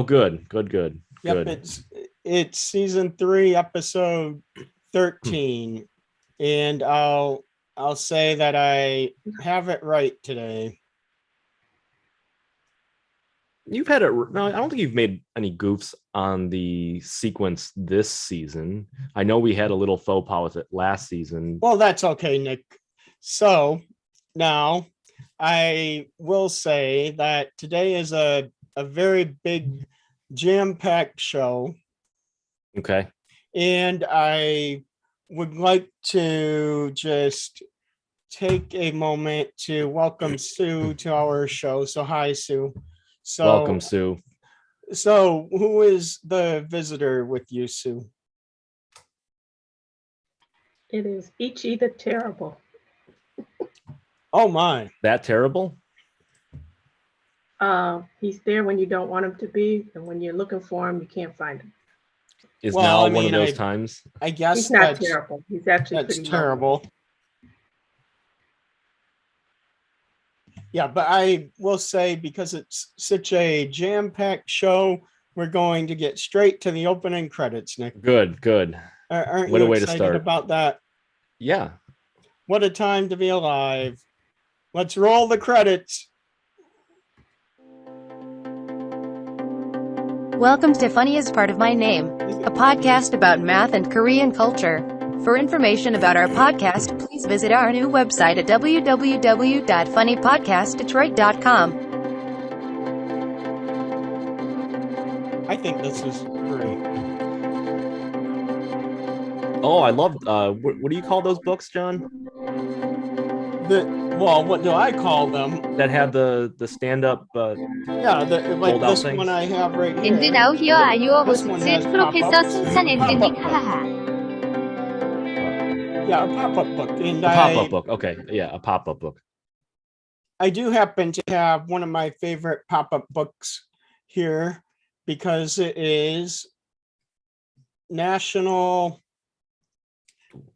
Yep, it's season 3, episode 13, and I'll say that I have it right today. You've had it. No, I don't think you've made any goofs on the sequence this season. I know we had a little faux pas with it last season. Well, that's okay, Nick. So now I will say that today is a very big jam-packed show. Okay. And I would like to just take a moment to welcome Sue to our show. So hi, Sue. So welcome, Sue. So who is the visitor with you, Sue? It is Ichi the Terrible. Oh my. That terrible? He's there when you don't want him to be, and when you're looking for him, you can't find him. Is now one of those times? I guess he's not terrible. He's actually pretty terrible. Low. Yeah, but I will say, because it's such a jam-packed show, we're going to get straight to the opening credits, Nick. Good. Aren't you excited about that? Yeah. What a time to be alive. Let's roll the credits. Welcome to Funny is Part of My Name, a podcast about math and Korean culture. For information about our podcast, please visit our new website at www.funnypodcastdetroit.com. I think this is great. Oh, I love, what do you call those books, John? What do I call them? That have the stand-up, yeah, like this things. one I have right here. 엔드 나우 히어 아유어 호스트 프로페서 칭찬 엔드닉 하하하. Yeah, a pop-up book. And pop-up book. Okay, yeah, a pop-up book. I do happen to have one of my favorite pop-up books here because it is National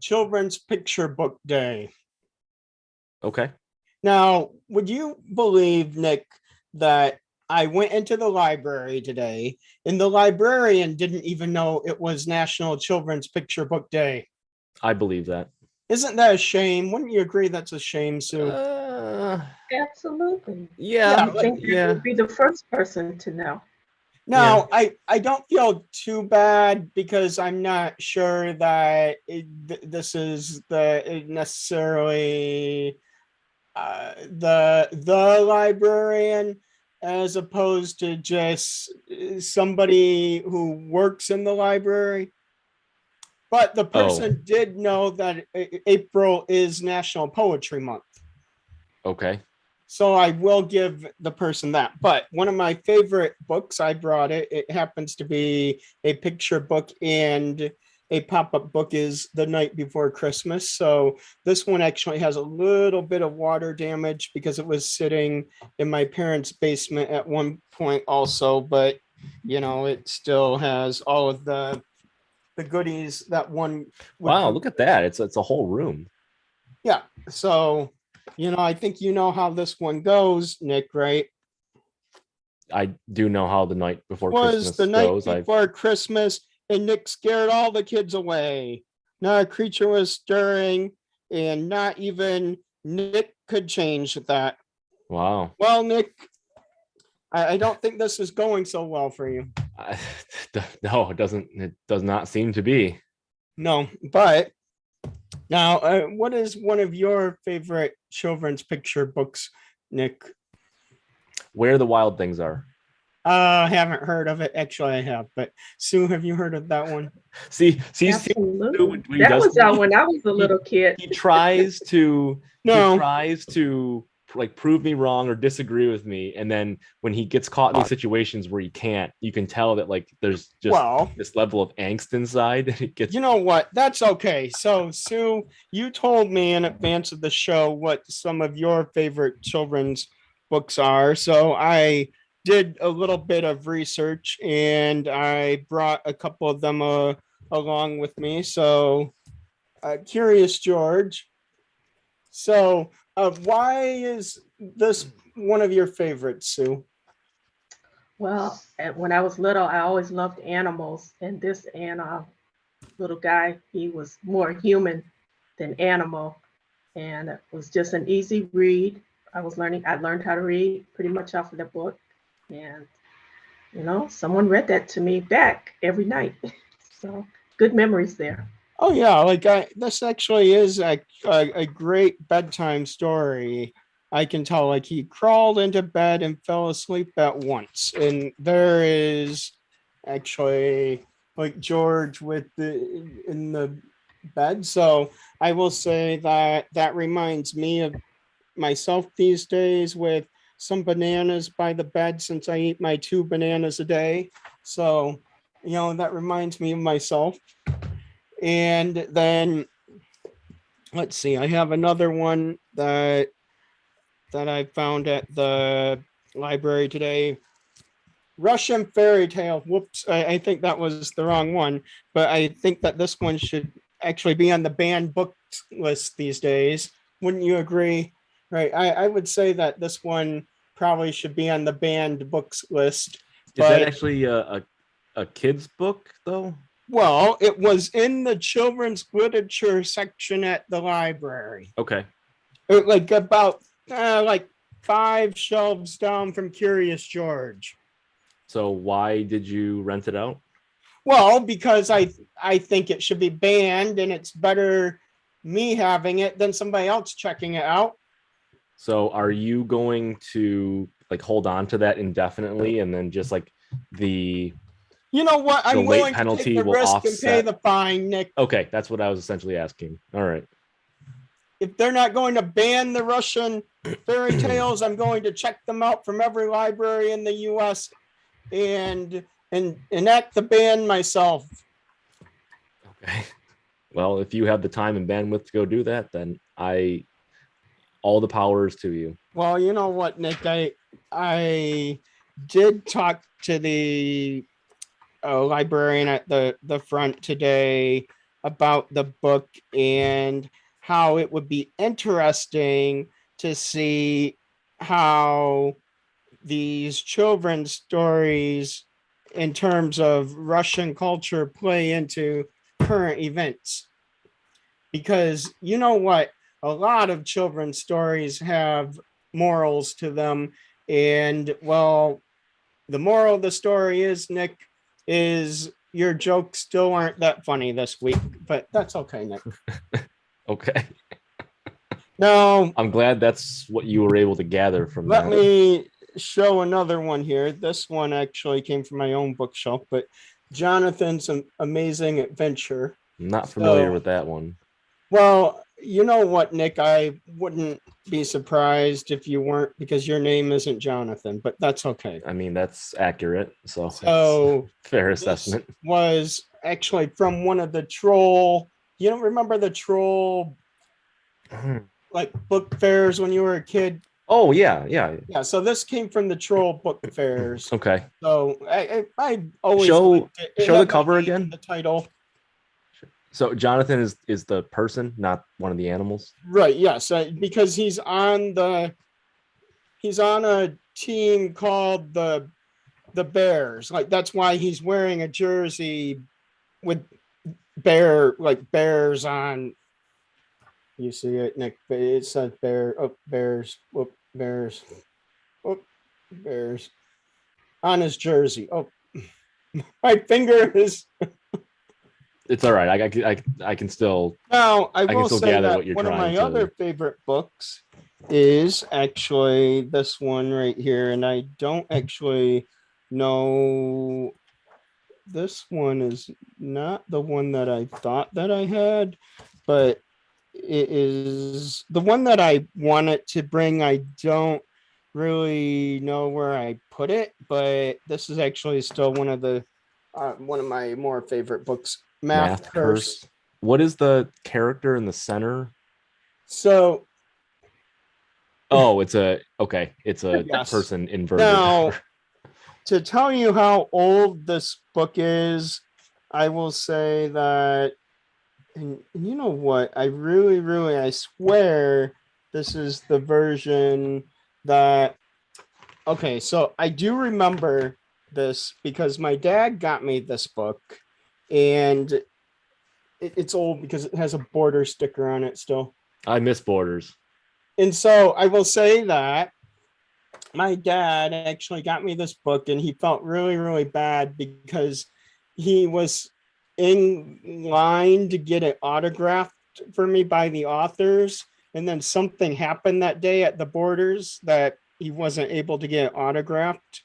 Children's Picture Book Day. Okay. Now, would you believe, Nick, that I went into the library today and the librarian didn't even know it was National Children's Picture Book Day? I believe that. Isn't that a shame? Wouldn't you agree that's a shame, Sue? Absolutely. Yeah. I think you would be the first person to know. No, yeah. I don't feel too bad because I'm not sure that this is necessarily the librarian, as opposed to just somebody who works in the library. But the person did know that April is National Poetry Month. Okay. So I will give the person that. But one of my favorite books, I brought it. It happens to be a picture book, and a pop-up book is The Night Before Christmas. So this one actually has a little bit of water damage because it was sitting in my parents' basement at one point also. But, you know, it still has all of the goodies that one. Wow, look at that. It's a whole room. Yeah. So, you know, I think you know how this one goes, Nick, right? I do know how The Night Before Christmas goes. The night before Christmas, and Nick scared all the kids away. Not a creature was stirring, and not even Nick could change that. Wow. Well, Nick, I don't think this is going so well for you. No, it doesn't. It does not seem to be. No, but now, what is one of your favorite children's picture books, Nick? Where the Wild Things Are. I haven't heard of it. Actually, I have. But Sue, have you heard of that one? See, absolutely. That was out when I was a little kid. He tries to. No. He tries to like prove me wrong or disagree with me, and then when he gets caught in these situations where he can't, you can tell that like there's just this level of angst inside. It gets. You know what? That's okay. So Sue, you told me in advance of the show what some of your favorite children's books are. So I did a little bit of research and I brought a couple of them along with me. So Curious George. So why is this one of your favorites, Sue? Well, when I was little, I always loved animals, and this little guy, he was more human than animal, and it was just an easy read. I learned how to read pretty much off of the book, and someone read that to me back every night. So good memories there. Oh yeah, this actually is a great bedtime story. I can tell, like, he crawled into bed and fell asleep at once, and there is actually like George in the bed. So I will say that reminds me of myself these days with some bananas by the bed, since I eat my 2 bananas a day. So that reminds me of myself. And then let's see, I have another one that I found at the library today. Russian fairy tale. Whoops, I think that was the wrong one, but I think that this one should actually be on the banned book list these days. Wouldn't you agree? Right. I would say that this one probably should be on the banned books list. Is that actually a kid's book though? Well, it was in the children's literature section at the library. Okay. Like about 5 shelves down from Curious George. So why did you rent it out? Well, because I think it should be banned, and it's better me having it than somebody else checking it out. So are you going to like hold on to that indefinitely, and then just like the I'm willing penalty to take the will risk offset and pay the fine, Nick. Okay, that's what I was essentially asking. All right. If they're not going to ban the Russian fairy tales, I'm going to check them out from every library in the U.S. and enact the ban myself. Okay. Well, if you have the time and bandwidth to go do that, then all the powers to you. Well, you know what, Nick? I did talk to the librarian at the front today about the book and how it would be interesting to see how these children's stories in terms of Russian culture play into current events. Because you know what? A lot of children's stories have morals to them. And well, the moral of the story is, Nick, is your jokes still aren't that funny this week, but that's okay, Nick. Okay. No, I'm glad that's what you were able to gather from let that. me show another one here. This one actually came from my own bookshelf, but Jonathan's Amazing Adventure. I'm not familiar with that one. Well, you know what, Nick? I wouldn't be surprised if you weren't, because your name isn't Jonathan, but that's okay. I mean, that's accurate. So fair assessment. Was actually from one of the troll. You don't remember the troll like book fairs when you were a kid? Oh yeah. So this came from the troll book fairs. Okay. So I always show the cover again. The title. So Jonathan is the person, not one of the animals. Right. Yes, because he's on a team called the Bears. Like that's why he's wearing a jersey with bears on. You see it, Nick? It says bear. Oh, bears. Whoop, bears. Whoop, bears. On his jersey. Oh, my finger is. It's all right. I can still. Now I will still say gather that what you're one of trying my to. other favorite books is actually this one right here, and I don't actually know. This one is not the one that I thought that I had, but it is the one that I wanted to bring. I don't really know where I put it, but this is actually still one of my more favorite books. Math Curse. What is the character in the center? So, it's a yes. person inverted. Now, to tell you how old this book is, I will say that, and you know what? I really, I swear this is the version that. Okay, so I do remember this because my dad got me this book, and it's old because it has a border sticker on it still. I miss borders. And so I will say that my dad actually got me this book, and he felt really, really bad because he was in line to get it autographed for me by the authors. And then something happened that day at the Borders that he wasn't able to get it autographed.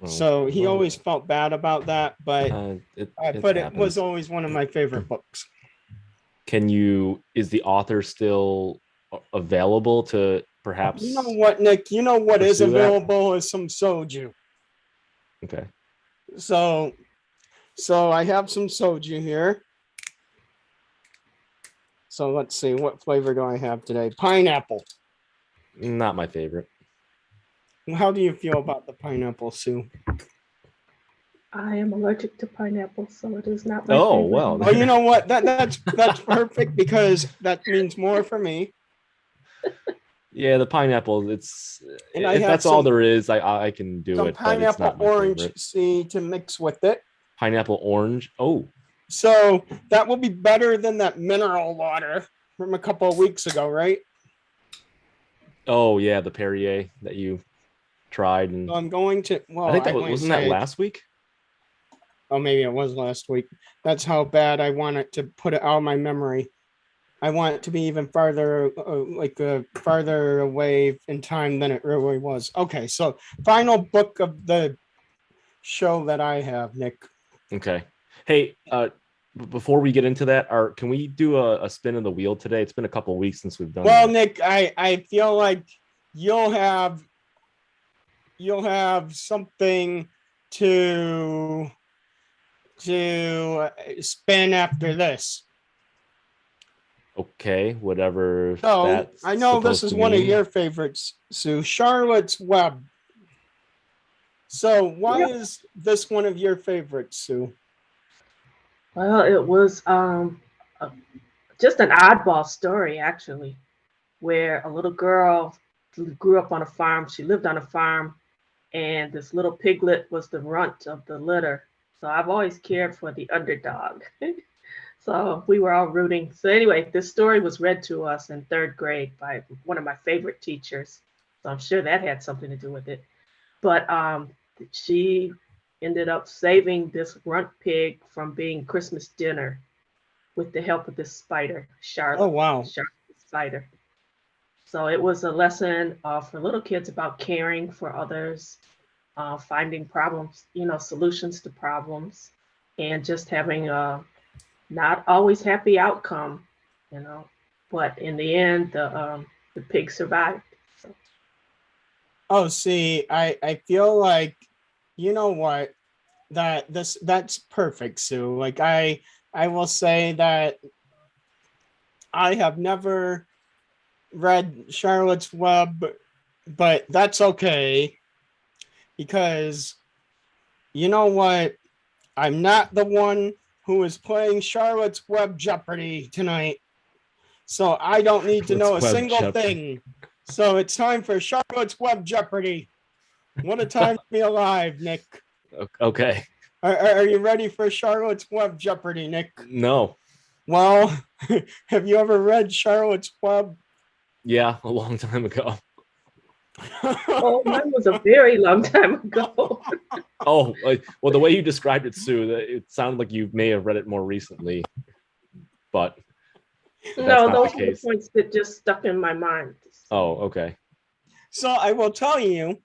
So he always felt bad about that, but it was always one of my favorite books. Is the author still available to perhaps? You know what, Nick? You know what is available is some soju. Okay. So I have some soju here. So let's see, what flavor do I have today? Pineapple. Not my favorite. How do you feel about the pineapple, Sue? I am allergic to pineapple, so it is not my favorite. Well. Oh, you know what? That's perfect because that means more for me. Yeah, the pineapple. If that's all there is, I can do it. Pineapple orange to mix with it. Pineapple orange. Oh. So that will be better than that mineral water from a couple of weeks ago, right? Oh yeah, the Perrier that you tried. And so I'm going to. Well, I think that wasn't that last week. Oh, maybe it was last week. That's how bad I want it to put it out of my memory. I want it to be even farther, farther away in time than it really was. Okay, so final book of the show that I have, Nick. Okay. Hey, before we get into that, can we do a spin of the wheel today? It's been a couple of weeks since we've done that. Nick, I feel like you'll have something to spin after this. Okay, whatever. So I know this is one of your favorites, Sue. Charlotte's Web. So why is this one of your favorites, Sue? Well, it was just an oddball story, actually, where a little girl grew up on a farm. She lived on a farm, and this little piglet was the runt of the litter. So I've always cared for the underdog. So we were all rooting. So anyway, this story was read to us in 3rd grade by one of my favorite teachers. So I'm sure that had something to do with it. But she ended up saving this runt pig from being Christmas dinner with the help of this spider, Charlotte. Oh, wow. Charlotte the spider. So it was a lesson for little kids about caring for others, finding problems, solutions to problems, and just having a not always happy outcome, but in the end, the pig survived. So. Oh, see, I feel like, you know what, that's perfect, Sue. Like I will say that I have never read Charlotte's Web, but that's okay because you know what, I'm not the one who is playing Charlotte's Web Jeopardy tonight, so I don't need to know a single thing. So it's time for Charlotte's Web Jeopardy. What a time to be alive, Nick. Okay. Are you ready for Charlotte's Web Jeopardy, Nick? No. Well, have you ever read Charlotte's Web? Yeah, a long time ago. Oh, mine was a very long time ago. Oh, well, the way you described it, Sue, it sounded like you may have read it more recently, but no, those were the points that just stuck in my mind. Oh, okay. So I will tell you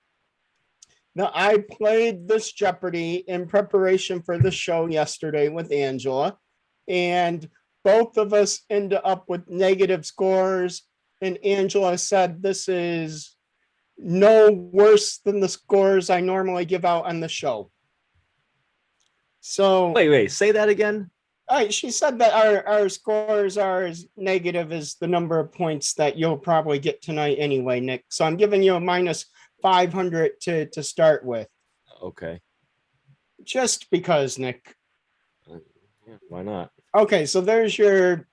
that I played this Jeopardy in preparation for the show yesterday with Angela, and both of us ended up with negative scores, and Angela said this is no worse than the scores I normally give out on the show. So wait, say that again. All right, she said that our scores are as negative as the number of points that you'll probably get tonight anyway, Nick. So I'm giving you a minus 500 to start with. Okay. Just because, Nick. Yeah, why not? Okay, so there's your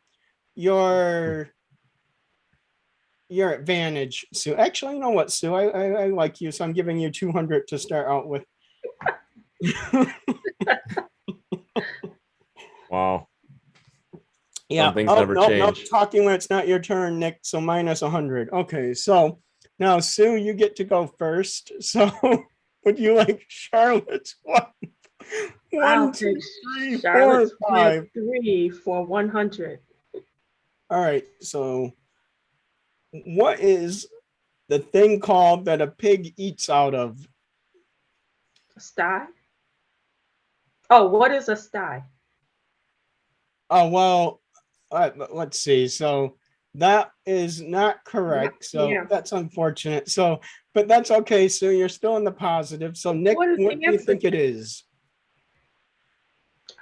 advantage, Sue. Actually, you know what, Sue? I like you, so I'm giving you 200 to start out with. Wow. Yeah. Some things never change. No, talking when it's not your turn, Nick. So minus 100. Okay. So now, Sue, you get to go first. So would you like Charlotte's one? I'll take Charlotte's 3 for 100. All right. So what is the thing called that a pig eats out of? A sty? Oh, what is a sty? Oh, well, let's see. So that is not correct. So that's unfortunate. So, but that's okay. So you're still in the positive. So Nick, what do you think it is?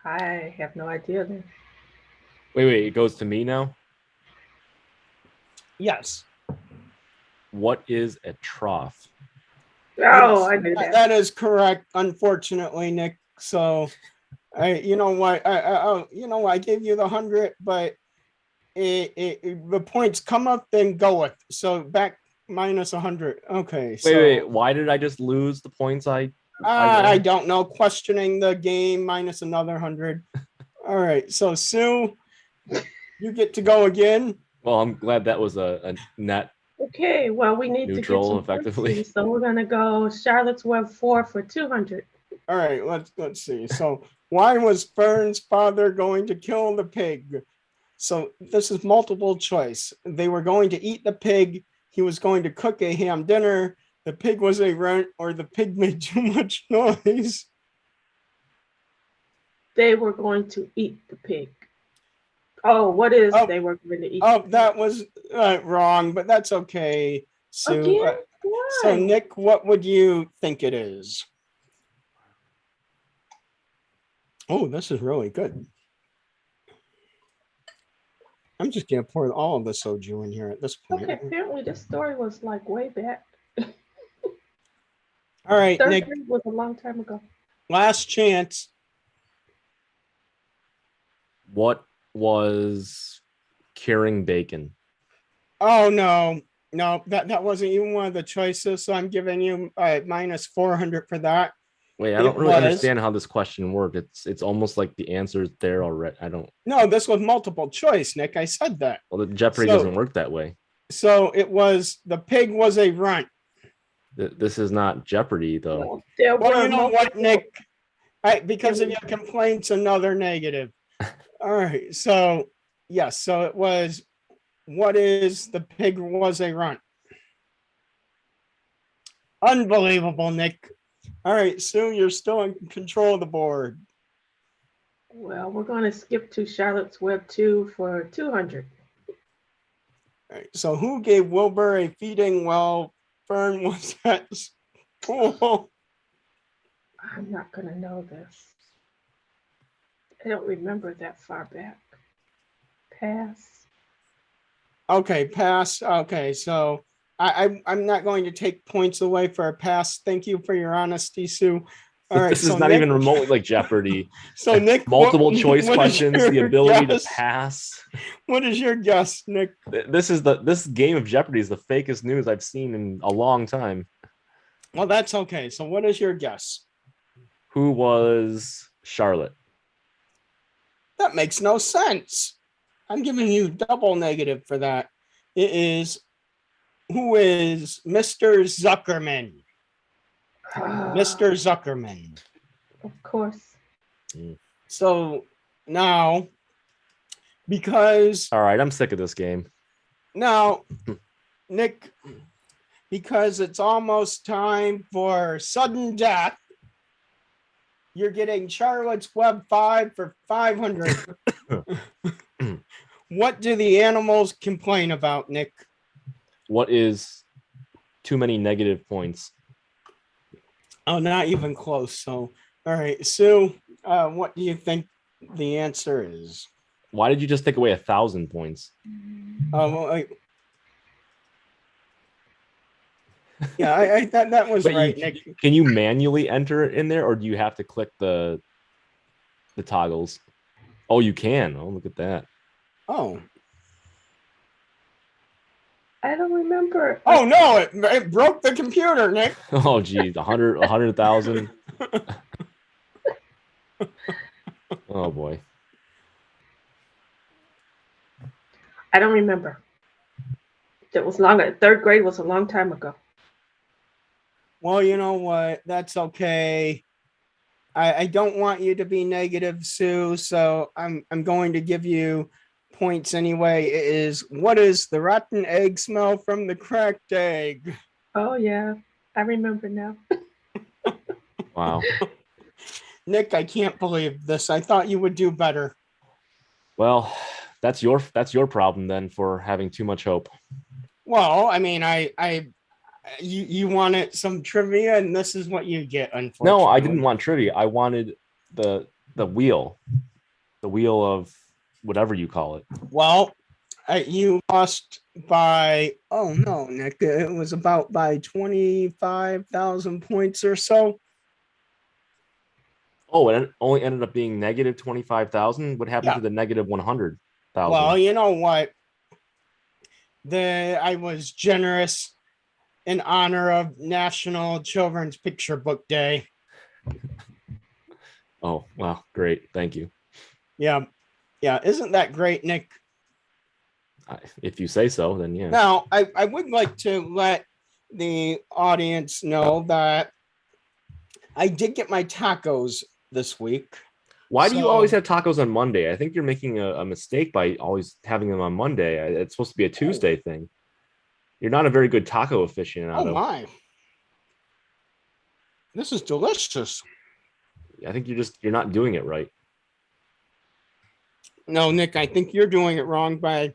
I have no idea then. Wait, it goes to me now? Yes. What is a trough? Oh, I knew that. That is correct, unfortunately, Nick. So you know what? I gave you the 100, but the points come up, then goeth. So back minus 100. Okay. Wait. Why did I just lose the points? I don't know. Questioning the game minus another 100. All right. So Sue, you get to go again. Well, I'm glad that was a net. Okay. Well, we need neutral, to get effectively. So we're gonna go Charlotte's Web 4 for 200. All right. Let's see. So why was Fern's father going to kill the pig? So this is multiple choice. They were going to eat the pig. He was going to cook a ham dinner. The pig was a runt, or the pig made too much noise. They were going to eat the pig. Oh, what is they were going to eat? Oh, that was wrong, but that's okay. Sue. So Nick, what would you think it is? Oh, this is really good. I'm just gonna pour all of the soju in here at this point. Okay, apparently this story was like way back. All right, Nick. Was a long time ago. Last chance. What was curing bacon? Oh no, that wasn't even one of the choices. So I'm giving you minus 400 for that. Wait, I don't really understand how this question worked. It's almost like the answer's there already. I don't. No, this was multiple choice, Nick. I said that. Well, the Jeopardy doesn't work that way. So it was the pig was a runt. This is not Jeopardy, though. Well, you know what, Nick? Because of your complaints, another negative. All right. So yes. So it was. What is the pig was a runt? Unbelievable, Nick. All right, Sue, you're still in control of the board. Well, we're going to skip to Charlotte's Web 2 for 200. All right, so who gave Wilbur a feeding while Fern was at school? I'm not going to know this. I don't remember that far back. Pass. Okay, pass. Okay, so I'm not going to take points away for a pass. Thank you for your honesty, Sue. All right, this is not Nick, even remotely like Jeopardy. So Nick, multiple choice questions, the ability to pass. What is your guess, Nick? This game of Jeopardy is the fakest news I've seen in a long time. Well, that's okay. So what is your guess? Who was Charlotte? That makes no sense. I'm giving you double negative for that. It is who is Mr. Zuckerman? Mr. Zuckerman. Of course. So now, because... All right, I'm sick of this game. Now, Nick, because it's almost time for sudden death, you're getting Charlotte's Web 5 for 500. What do the animals complain about, Nick? What is too many negative points? Oh, not even close. So, all right, Sue, what do you think the answer is? Why did you just take away 1,000 points? Yeah, I thought that was right, Nick. Can you manually enter it in there, or do you have to click the toggles? Oh, you can. Oh, look at that. Oh. I don't remember. Oh no! It broke the computer, Nick. Oh geez, 100,000. Oh boy. I don't remember. It was long. Third grade was a long time ago. Well, you know what? That's okay. I don't want you to be negative, Sue. So I'm going to give you points anyway. It is, what is the rotten egg smell from the cracked egg? Oh yeah, I remember now. Wow. Nick, I can't believe this. I thought you would do better. Well, that's your problem then for having too much hope. Well, I mean, you wanted some trivia, and this is what you get. Unfortunately, No, I didn't want trivia. I wanted the wheel of whatever you call it. Well, you lost by, oh no, Nick, it was about by 25,000 points or so. Oh, and it only ended up being negative 25,000. What happened to the negative 100,000? Well, you know what? I was generous in honor of National Children's Picture Book Day. Oh, wow. Great. Thank you. Yeah. Isn't that great, Nick? If you say so, then yeah. Now, I would like to let the audience know that I did get my tacos this week. Why do you always have tacos on Monday? I think you're making a mistake by always having them on Monday. It's supposed to be a Tuesday thing. You're not a very good taco aficionado. Oh my. This is delicious. I think you're not doing it right. No, Nick, I think you're doing it wrong by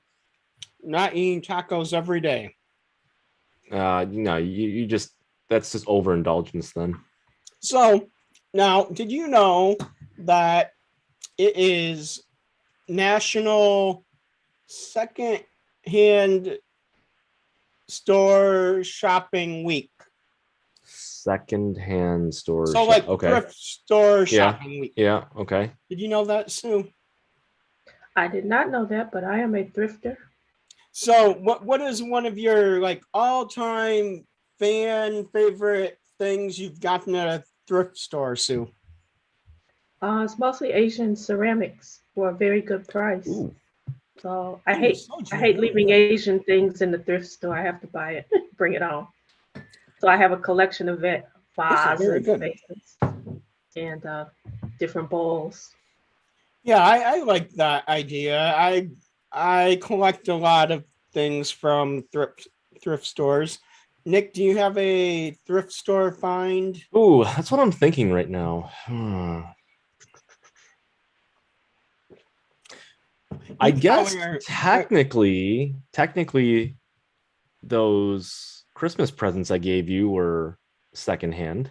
not eating tacos every day. No, you just, that's just overindulgence then. So now, did you know that it is National Second-Hand Store Shopping Week? Second-hand stores. So like okay. thrift store shopping week. Yeah, okay. Did you know that, Sue? I did not know that, but I am a thrifter. So what is one of your like all-time fan favorite things you've gotten at a thrift store, Sue? It's mostly Asian ceramics for a very good price. Ooh. So I hate leaving Asian things in the thrift store. I have to buy it, bring it home. So I have a collection of vases and different bowls. Yeah, I like that idea. I collect a lot of things from thrift stores. Nick, do you have a thrift store find? Ooh, that's what I'm thinking right now. I guess technically, those Christmas presents I gave you were secondhand.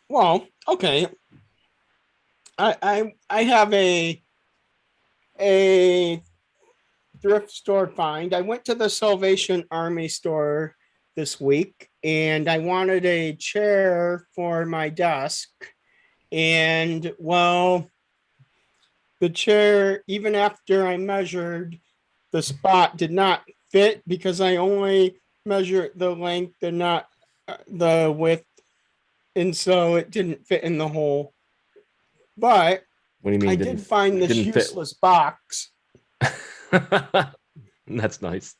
Well, okay. I have a thrift store find. I went to the Salvation Army store this week and I wanted a chair for my desk. And well, the chair, even after I measured, the spot did not fit because I only measured the length and not the width. And so it didn't fit in the hole. But what do you mean? I did find this useless box. That's nice.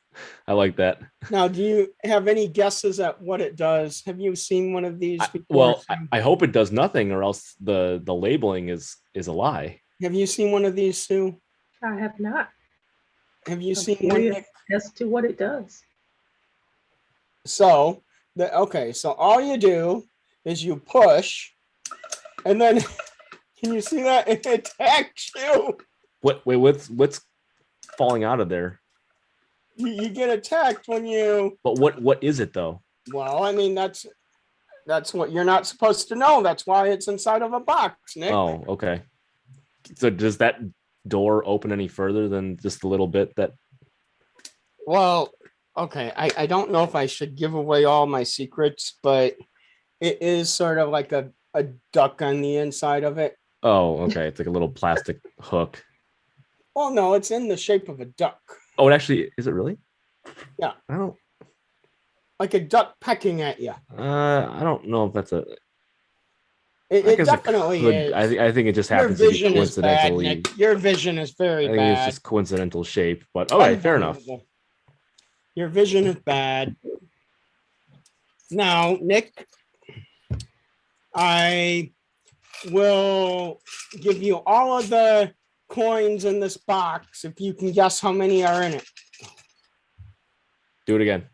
I like that. Now, do you have any guesses at what it does? Have you seen one of these before? Well, I hope it does nothing, or else the labeling is a lie. Have you seen one of these, Sue? I have not. Have you seen one as to what it does? So, so all you do is you push, and then can you see that it attacks you? What's falling out of there? You get attacked when you. But what is it though? Well, I mean that's what you're not supposed to know. That's why it's inside of a box, Nick. Oh, okay. So does that door open any further than just a little bit that? Well, okay. I don't know if I should give away all my secrets, but it is sort of like a duck on the inside of it. Oh, okay. It's like a little plastic hook. Well, no, it's in the shape of a duck. Oh, it actually is. It really? Yeah. I don't. Like a duck pecking at you. I don't know if that's a. It definitely is. I think it just happens to be coincidentally. Your vision is very bad. I think it's just coincidental shape, but okay, fair enough. Your vision is bad. Now, Nick, I will give you all of the coins in this box if you can guess how many are in it. Do it again.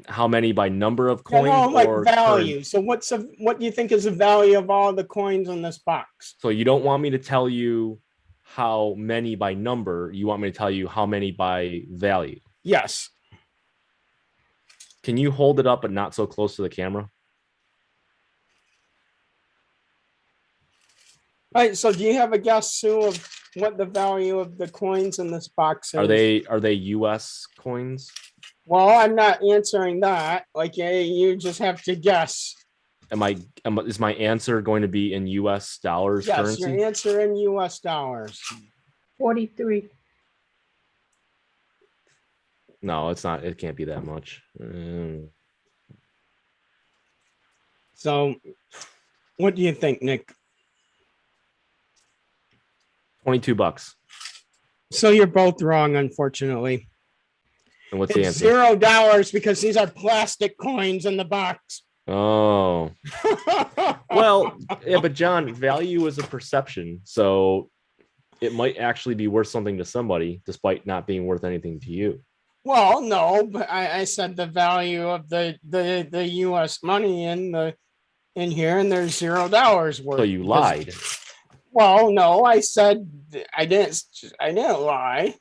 How many by number of coins? No, like value. So what do you think is the value of all the coins in this box? So you don't want me to tell you how many by number. You want me to tell you how many by value? Yes. Can you hold it up but not so close to the camera? All right. So do you have a guess, Sue, of what the value of the coins in this box is? Are they US coins? Well, I'm not answering that. Like, you just have to guess. Is my answer going to be in US dollars currency? Yes, your answer in US dollars. 43. No, it's not. It can't be that much. So, what do you think, Nick? $22. So you're both wrong, unfortunately. And what's the answer? $0 because these are plastic coins in the box. Oh. Well, yeah, but John, value is a perception. So it might actually be worth something to somebody despite not being worth anything to you. Well, no, but I said the value of the US money in here, and there's $0 worth. So you lied. Well, no, I said I didn't lie.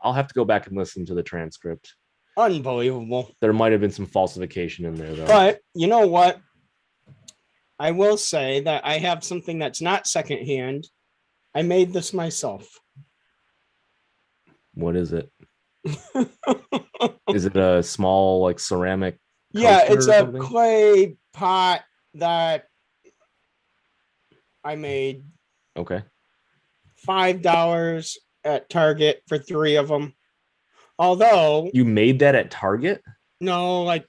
I'll have to go back and listen to the transcript. Unbelievable. There might have been some falsification in there, though. But you know what? I will say that I have something that's not secondhand. I made this myself. What is it? Is it a small, like, ceramic? Yeah, it's a clay pot that I made. Okay. $5 at Target for 3 of them. Although you made that at Target? No,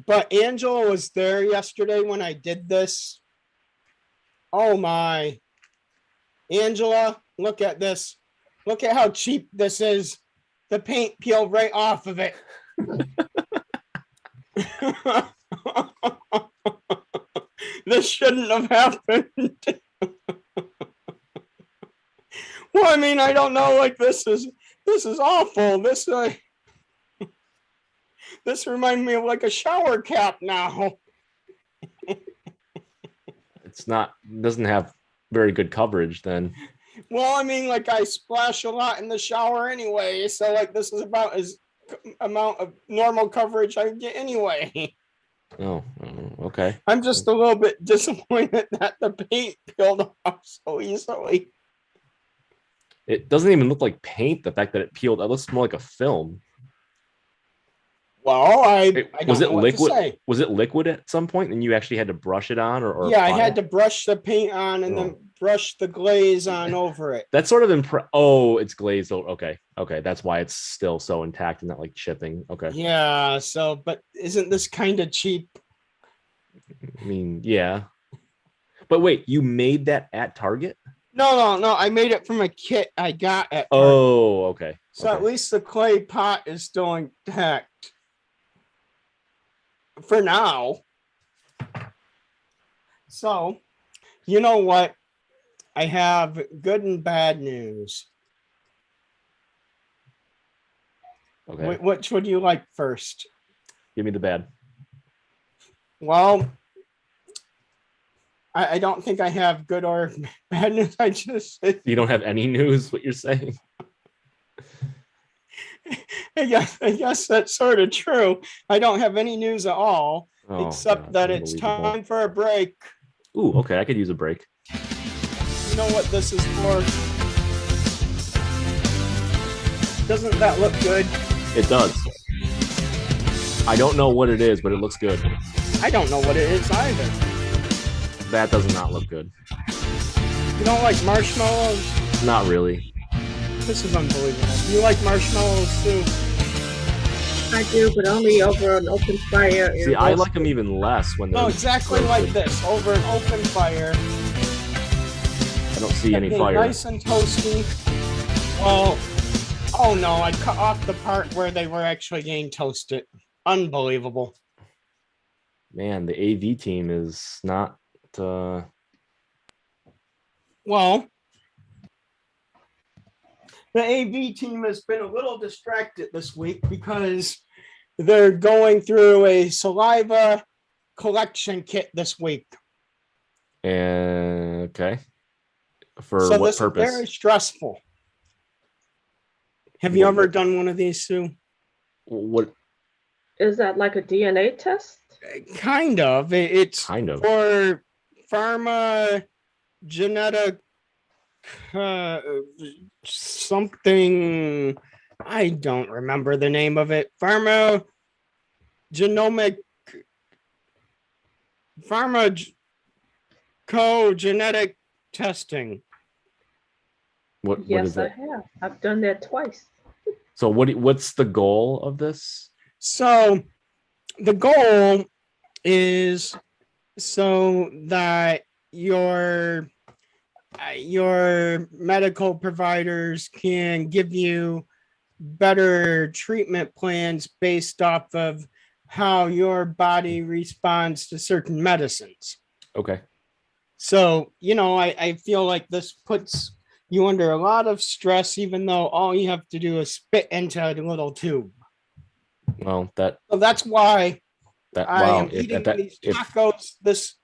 but Angela was there yesterday when I did this. Oh my. Angela, look at this. Look at how cheap this is. The paint peeled right off of it. This shouldn't have happened. Well, I mean, I don't know. Like, this is awful. This reminds me of like a shower cap now. Doesn't have very good coverage then. Well, I mean, like, I splash a lot in the shower anyway, so like this is about as amount of normal coverage I get anyway. Oh, okay. I'm just a little bit disappointed that the paint peeled off so easily. It doesn't even look like paint. The fact that it peeled, it looks more like a film. Well, I don't was it know what liquid? to say. Was it liquid at some point, and you actually had to brush it on, or yeah, I had to brush the paint on and then brush the glaze on over it. That's sort of Oh, it's glazed. Okay, that's why it's still so intact and not like chipping. Okay. Yeah. So, but isn't this kind of cheap? I mean, yeah. But wait, you made that at Target? No. I made it from a kit I got at Target. Oh, okay. So at least the clay pot is still intact. For now. So, you know what? I have good and bad news. Okay. Which would you like first? Give me the bad. Well, I don't think I have good or bad news. You don't have any news, what you're saying? I guess that's sort of true. I don't have any news at all, except that it's time for a break. Ooh, okay, I could use a break. You know what this is for? Doesn't that look good? It does. I don't know what it is, but it looks good. I don't know what it is either. That does not look good. You don't like marshmallows? Not really. This is unbelievable. You like marshmallows too? I do, but only over an open fire. See, I like them even less when they're exactly roasted. like this, over an open fire. I don't see any fire. Nice and toasty. Well, oh no, I cut off the part where they were actually getting toasted. Unbelievable. Man, the AV team is not. Well, the AV team has been a little distracted this week because they're going through a saliva collection kit this week. Okay. For so what this purpose? Is very stressful. Have you ever done one of these, Sue? What is that? Like a DNA test? Kind of. It's kind of for pharmagenetic something. I don't remember the name of it. Pharmacogenetic testing. What Yes, is it? I have. I've done that twice. So what's the goal of this? So the goal is so that your medical providers can give you better treatment plans based off of how your body responds to certain medicines. Okay. So, I feel like this puts you under a lot of stress, even though all you have to do is spit into a little tube. Well, so that's why I am eating these tacos this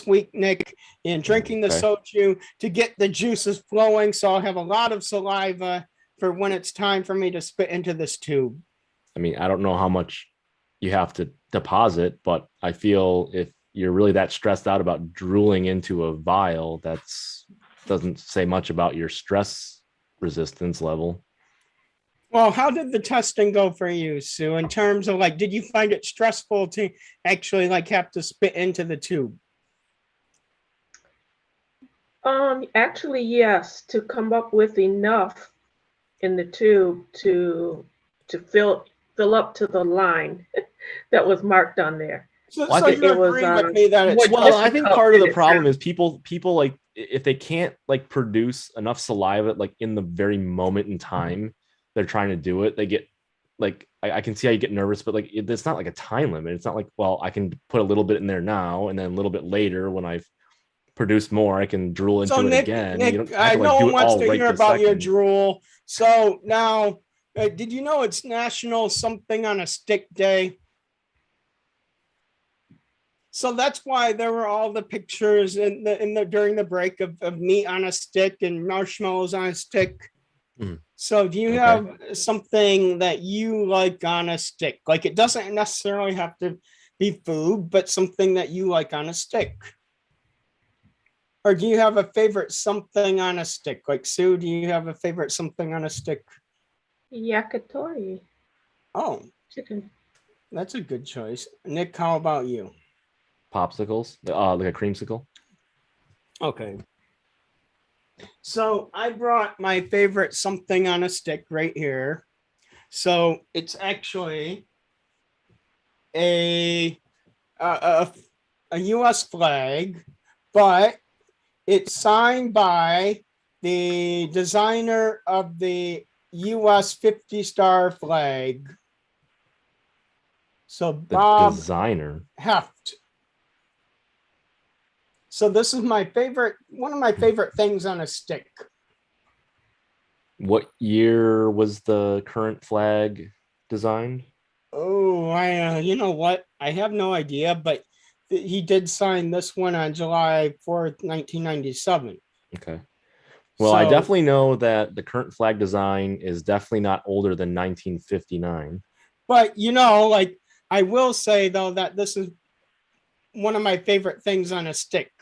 week, Nick, and drinking the soju to get the juices flowing. So I'll have a lot of saliva for when it's time for me to spit into this tube. I mean, I don't know how much you have to deposit, but I feel if you're really that stressed out about drooling into a vial, doesn't say much about your stress resistance level. Well, how did the testing go for you, Sue, in terms of did you find it stressful to actually have to spit into the tube? Actually, yes, to come up with enough in the tube to fill up to the line that was marked on there. So you agree with me that it's I think part of the problem is people if they can't produce enough saliva in the very moment in time they're trying to do it, they get I can see how you get nervous, but it's not a time limit. It's not I can put a little bit in there now and then a little bit later when I've produced more I can drool into it again. Nick, no one wants to hear about your drool. So now, did you know it's National Something on a Stick Day? So that's why there were all the pictures during the break of meat on a stick and marshmallows on a stick. Mm. So do you have something that you like on a stick? It doesn't necessarily have to be food, but something that you like on a stick. Or do you have a favorite something on a stick? Sue, do you have a favorite something on a stick? Yakitori. Oh, chicken. That's a good choice. Nick, how about you? Popsicles, like a creamsicle. Okay. So I brought my favorite something on a stick right here. So it's actually a U.S. flag, but it's signed by the designer of the U.S. 50-star flag. So Bob designer Heft. So this is one of my favorite things on a stick. What year was the current flag designed? Oh, you know what? I have no idea, but he did sign this one on July 4th, 1997. Okay. Well, I definitely know that the current flag design is definitely not older than 1959. But, I will say, though, that this is one of my favorite things on a stick.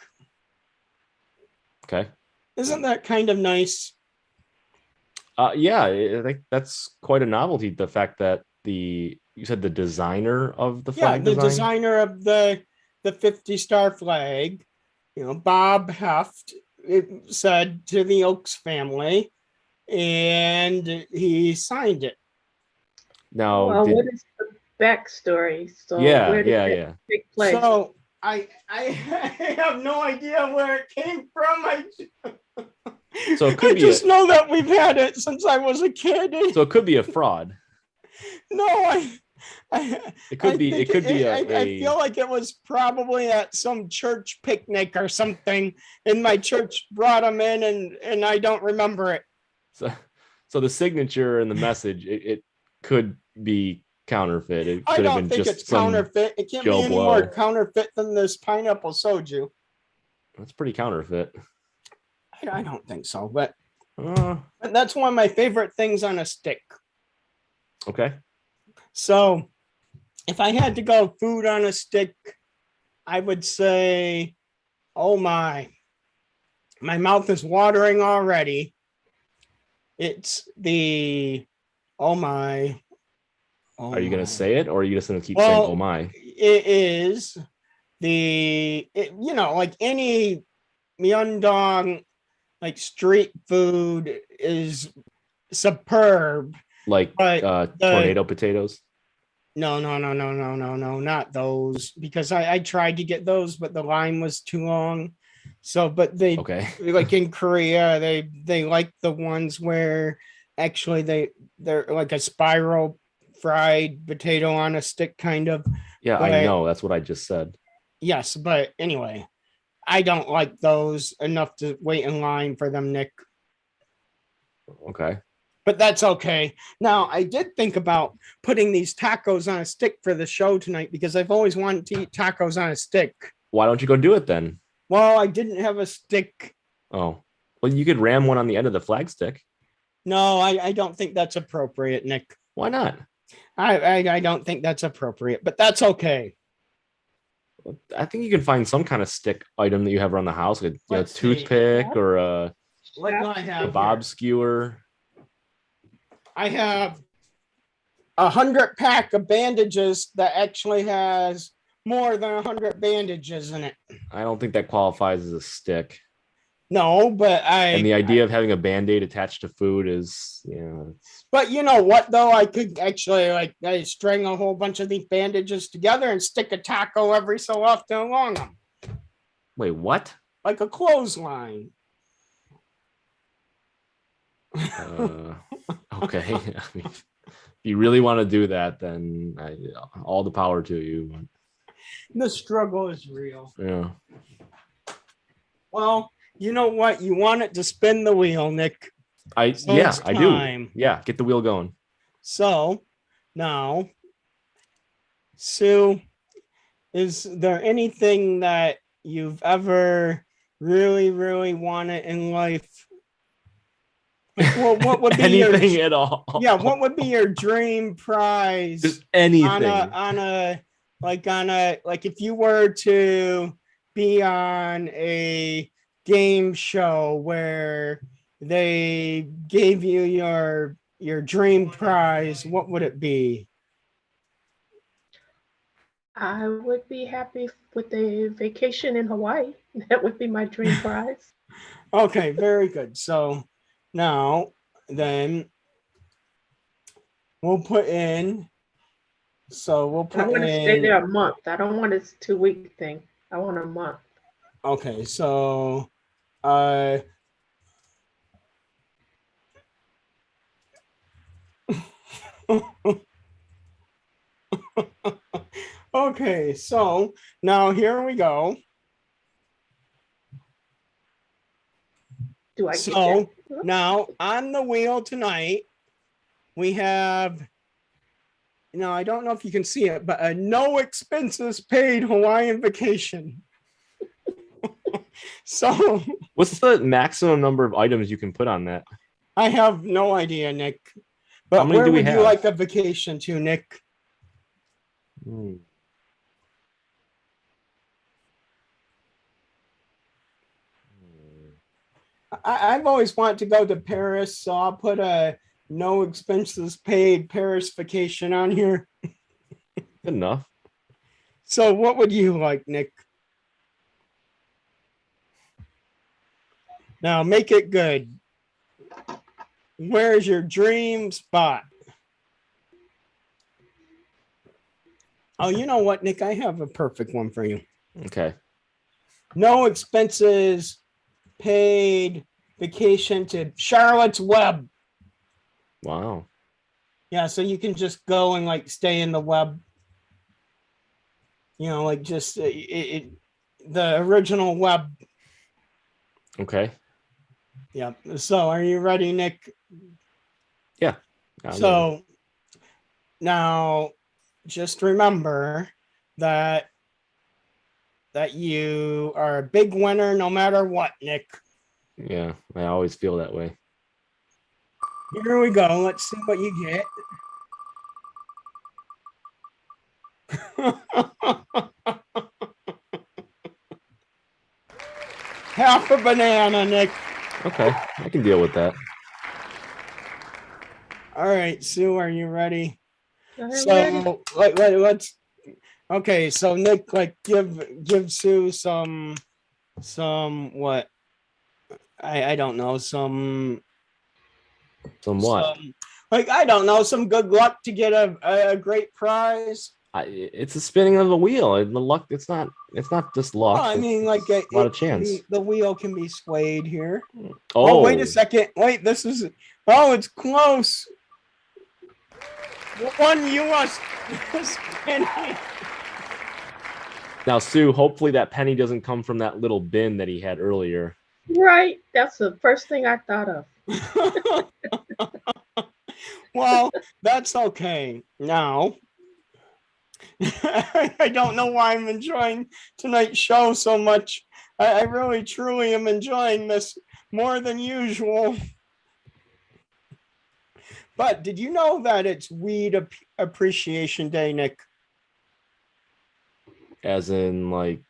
Okay. Isn't that kind of nice? Yeah, I think that's quite a novelty. The fact that you said the designer of the flag designer of the 50-star flag, Bob Heft, it said to the Oaks family, and he signed it. Now, what is backstory. So Yeah, where did yeah, it yeah. take place? So I have no idea where it came from. So it could I be just know that we've had it since I was a kid. So it could be a fraud. No, It could be. It could be I feel like it was probably at some church picnic or something, and my church brought them in, and I don't remember it. So the signature and the message, it could be counterfeit. It I could have don't been think just it's counterfeit. It can't be Joe any Blow. more counterfeit than this pineapple soju. That's pretty counterfeit. I don't think so, but that's one of my favorite things on a stick. Okay. So if I had to go food on a stick, I would say, oh my mouth is watering already. It's the, oh my. Oh are you going to say it, or are you just going to keep well, saying, oh my? It is like any Myeongdong, like street food is superb. Like tornado potatoes? No, not those, because I tried to get those, but the line was too long. So, but they like in Korea, they like the ones where actually they're like a spiral fried potato on a stick kind of. Yeah, but, I know. That's what I just said. Yes, but anyway, I don't like those enough to wait in line for them, Nick. Okay. But that's okay. Now, I did think about putting these tacos on a stick for the show tonight because I've always wanted to eat tacos on a stick. Why don't you go do it then? Well, I didn't have a stick. Oh, well, you could ram one on the end of the flag stick. No, I don't think that's appropriate, Nick. Why not? I don't think that's appropriate, but that's okay. I think you can find some kind of stick item that you have around the house, like a toothpick or a bob skewer. I have 100 pack of bandages that actually has more than 100 bandages in it. I don't think that qualifies as a stick. No, but and the idea of having a Band-Aid attached to food is, But you know what, though? I could actually I string a whole bunch of these bandages together and stick a taco every so often along them. Wait, what? Like a clothesline. Okay. I mean, if you really want to do that, then all the power to you. The struggle is real. Yeah. Well, you know what? You want it to spin the wheel, Nick. I do. Yeah, get the wheel going. So now, Sue, is there anything that you've ever really, really wanted in life? Well, what would be anything at all? Yeah, what would be your dream prize? Just anything like if you were to be on a game show where they gave you your dream prize, what would it be? I would be happy with a vacation in Hawaii. That would be my dream prize. Okay, very good. So now then we'll put in. So we'll put in. I want to stay there a month. I don't want this 2-week thing. I want a month. Okay, so okay, so now here we go. Do I so now on the wheel tonight, we have, I don't know if you can see it, but a no expenses paid Hawaiian vacation. So what's the maximum number of items you can put on that? I have no idea, Nick. But where would you like a vacation to, Nick? I've always wanted to go to Paris, so I'll put a no expenses paid Paris vacation on here. Good enough. So what would you like, Nick? Now make it good. Where's your dream spot? Oh, you know what, Nick? I have a perfect one for you. Okay. No expenses paid vacation to Charlotte's Web. Wow. Yeah, so you can just go and like stay in the web. You know, like just the original web. Okay. Yeah. So are you ready, Nick? Yeah. So now just remember that you are a big winner no matter what, Nick. Yeah, I always feel that way. Here we go. Let's see what you get. Half a banana, Nick. Okay, I can deal with that. All right, Sue, are you ready? I'm ready. Let's. Okay, so Nick, like, give Sue some what? I don't know, some what? Like, I don't know, some good luck to get a great prize. It's a spinning of a wheel. The luck. It's not just luck. Well, I mean, like a lot of chance. The wheel can be swayed here. Oh, wait a second. Wait, this is. Oh, it's close. One U.S. penny. Now, Sue, hopefully that penny doesn't come from that little bin that he had earlier. Right. That's the first thing I thought of. Well, that's okay. Now, I don't know why I'm enjoying tonight's show so much. I really, truly am enjoying this more than usual. But did you know that it's Weed Appreciation Day, Nick? As in, like,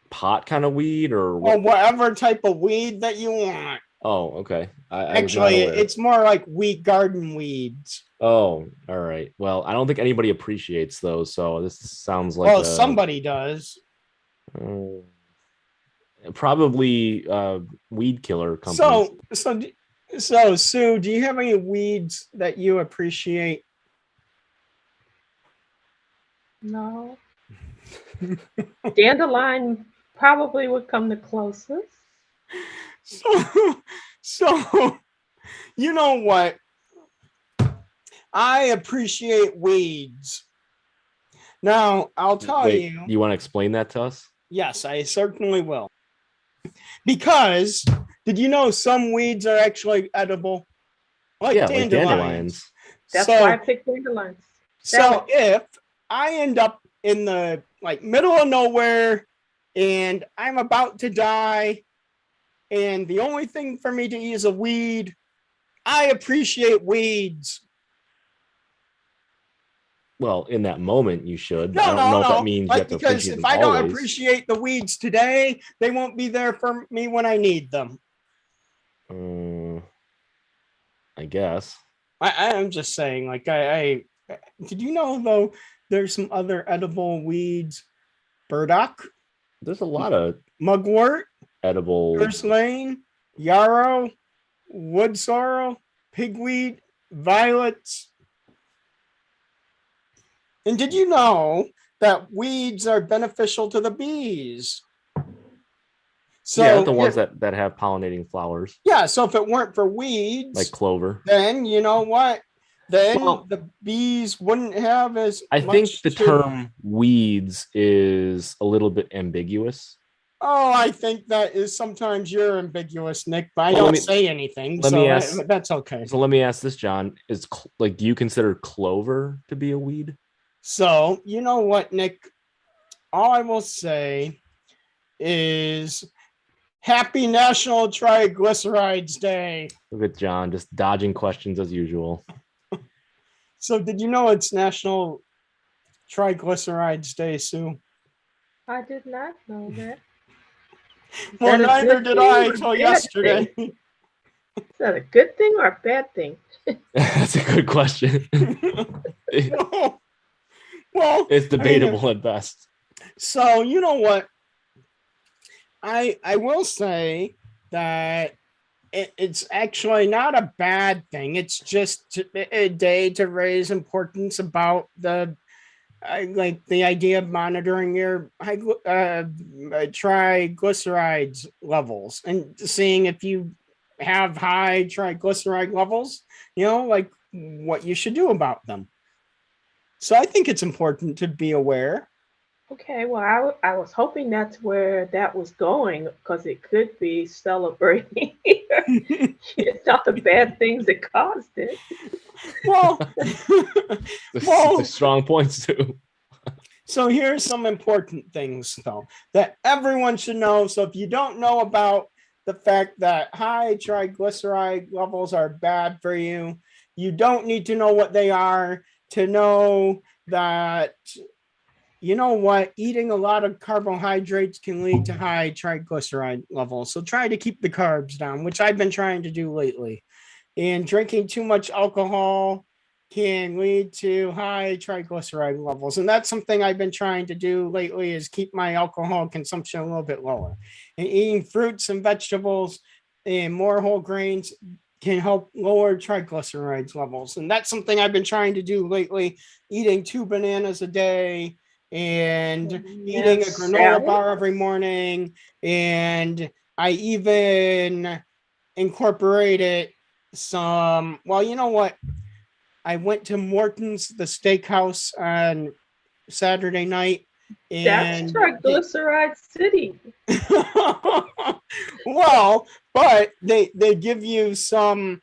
pot kind of weed, or what? Well, whatever type of weed that you want. Oh, okay. Actually, it's more like wheat garden weeds. Oh, all right. Well, I don't think anybody appreciates those, so this sounds like somebody does. Probably weed killer companies. So Sue, do you have any weeds that you appreciate? No. Dandelion probably would come the closest. So you know what? I appreciate weeds. Now, I'll tell you. You want to explain that to us? Yes, I certainly will. Because did you know some weeds are actually edible? Like dandelions. That's why I picked dandelions. So if I end up in the middle of nowhere and I'm about to die and the only thing for me to eat is a weed, I appreciate weeds. Well, in that moment, you should. No, I don't know if that means you have to because if I don't appreciate the weeds today, they won't be there for me when I need them. I guess. I'm just saying, I did you know though there's some other edible weeds? Burdock. There's a lot of mugwort, edible purslane, yarrow, wood sorrel, pigweed, violets. And did you know that weeds are beneficial to the bees? So yeah, the ones that have pollinating flowers. Yeah, so if it weren't for weeds, like clover, then you know what? Then the bees wouldn't have as I think the term weeds is a little bit ambiguous. Oh, I think that is sometimes you're ambiguous, Nick, but I don't say anything. That's okay. So let me ask this, John. Do you consider clover to be a weed? So, you know what, Nick? All I will say is Happy National Triglycerides Day. Look at John, just dodging questions as usual. So, did you know it's National Triglycerides Day, Sue? I did not know that. Well, neither did I until yesterday. Is that a good thing or a bad thing? That's a good question. Well, it's debatable at best. So, you know what? I will say that it's actually not a bad thing. It's just a day to raise importance about the I like the idea of monitoring your triglycerides levels and seeing if you have high triglyceride levels, like what you should do about them. So I think it's important to be aware. Okay, well, I was hoping that's where that was going because it could be celebrating not the bad things that caused it. Well, the strong points too. So here's some important things, though, that everyone should know. So if you don't know about the fact that high triglyceride levels are bad for you, you don't need to know what they are to know that, eating a lot of carbohydrates can lead to high triglyceride levels. So try to keep the carbs down, which I've been trying to do lately. And drinking too much alcohol can lead to high triglyceride levels. And that's something I've been trying to do lately, is keep my alcohol consumption a little bit lower. And eating fruits and vegetables and more whole grains can help lower triglycerides levels. And that's something I've been trying to do lately, eating 2 bananas a day and eating a granola bar every morning. And I even incorporated some, well, you know what? I went to Morton's, the steakhouse, on Saturday night. And that's triglyceride city. Well, but they give you some,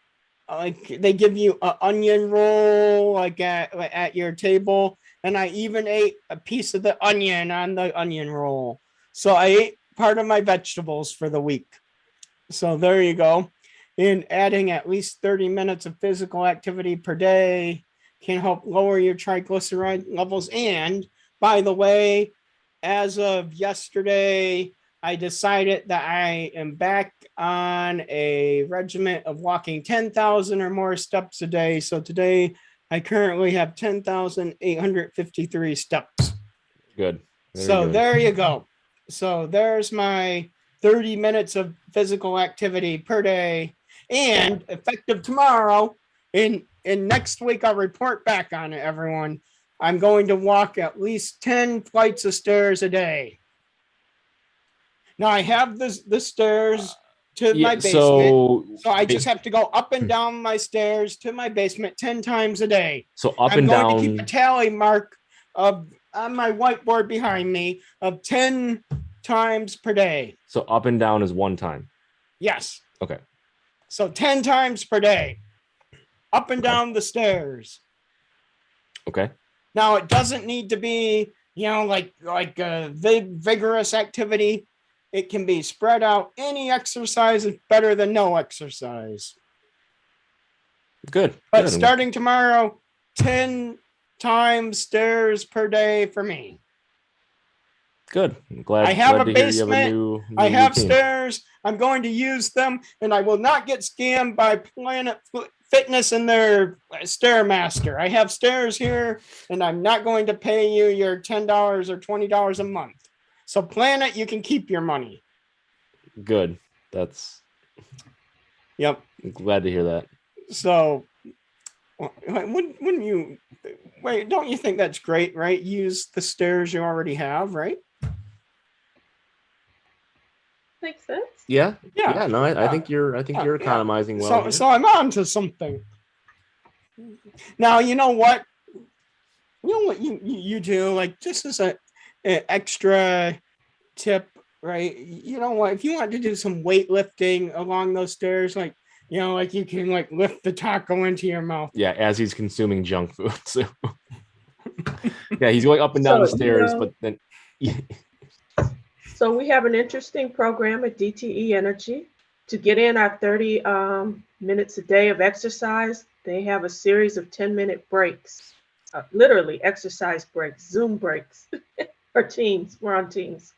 like they give you an onion roll like at your table, and I even ate a piece of the onion on the onion roll. So I ate part of my vegetables for the week. So there you go. And adding at least 30 minutes of physical activity per day can help lower your triglyceride levels. And by the way, as of yesterday, I decided that I am back on a regimen of walking 10,000 or more steps a day. So today I currently have 10,853 steps. Good. There you go. So there's my 30 minutes of physical activity per day. And effective tomorrow, in next week, I'll report back on it, everyone. I'm going to walk at least 10 flights of stairs a day. Now I have the stairs to my basement. So I just have to go up and down my stairs to my basement 10 times a day. So up and down. I'm going to keep a tally mark on my whiteboard behind me of 10 times per day. So up and down is 1 time. Yes. Okay. So 10 times per day, up and down the stairs. Okay. Now it doesn't need to be, like a vigorous activity. It can be spread out. Any exercise is better than no exercise. Good. But starting tomorrow, 10 times stairs per day for me. Good. I'm glad. I have glad a to hear you basement. have a new I have routine. stairs. I'm going to use them, and I will not get scammed by Planet Fitness and their Stairmaster. I have stairs here, and I'm not going to pay you your $10 or $20 a month. So Planet, you can keep your money. Good. That's. Yep. I'm glad to hear that. So, wouldn't you? Wait, don't you think that's great, right? Use the stairs you already have, right? Makes sense. Yeah. No, I think you're economizing well. So I'm on to something. Now you know what you do, like, just as an extra tip, right? You know what? If you want to do some weightlifting along those stairs, like, like you can like lift the taco into your mouth. Yeah, as he's consuming junk food. So. Yeah, he's going up and down the stairs, but then. So we have an interesting program at DTE Energy. To get in our 30 minutes a day of exercise, they have a series of 10-minute breaks, literally exercise breaks, Zoom breaks, or Teams. We're on Teams.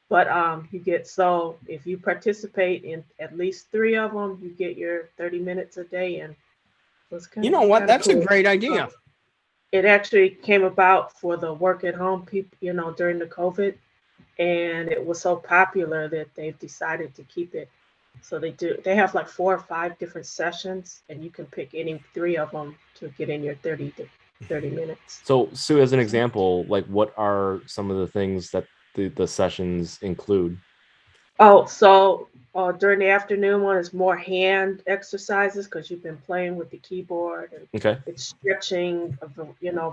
But so if you participate in at least 3 of them, you get your 30 minutes a day in. That's a great idea. It actually came about for the work at home people, during the COVID. And it was so popular that they've decided to keep it. So they have like 4 or 5 different sessions, and you can pick any 3 of them to get in your 30 30 minutes. So Sue, as an example, like what are some of the things that the sessions include? Oh, so during the afternoon one is more hand exercises because you've been playing with the keyboard, and Okay. it's stretching of the,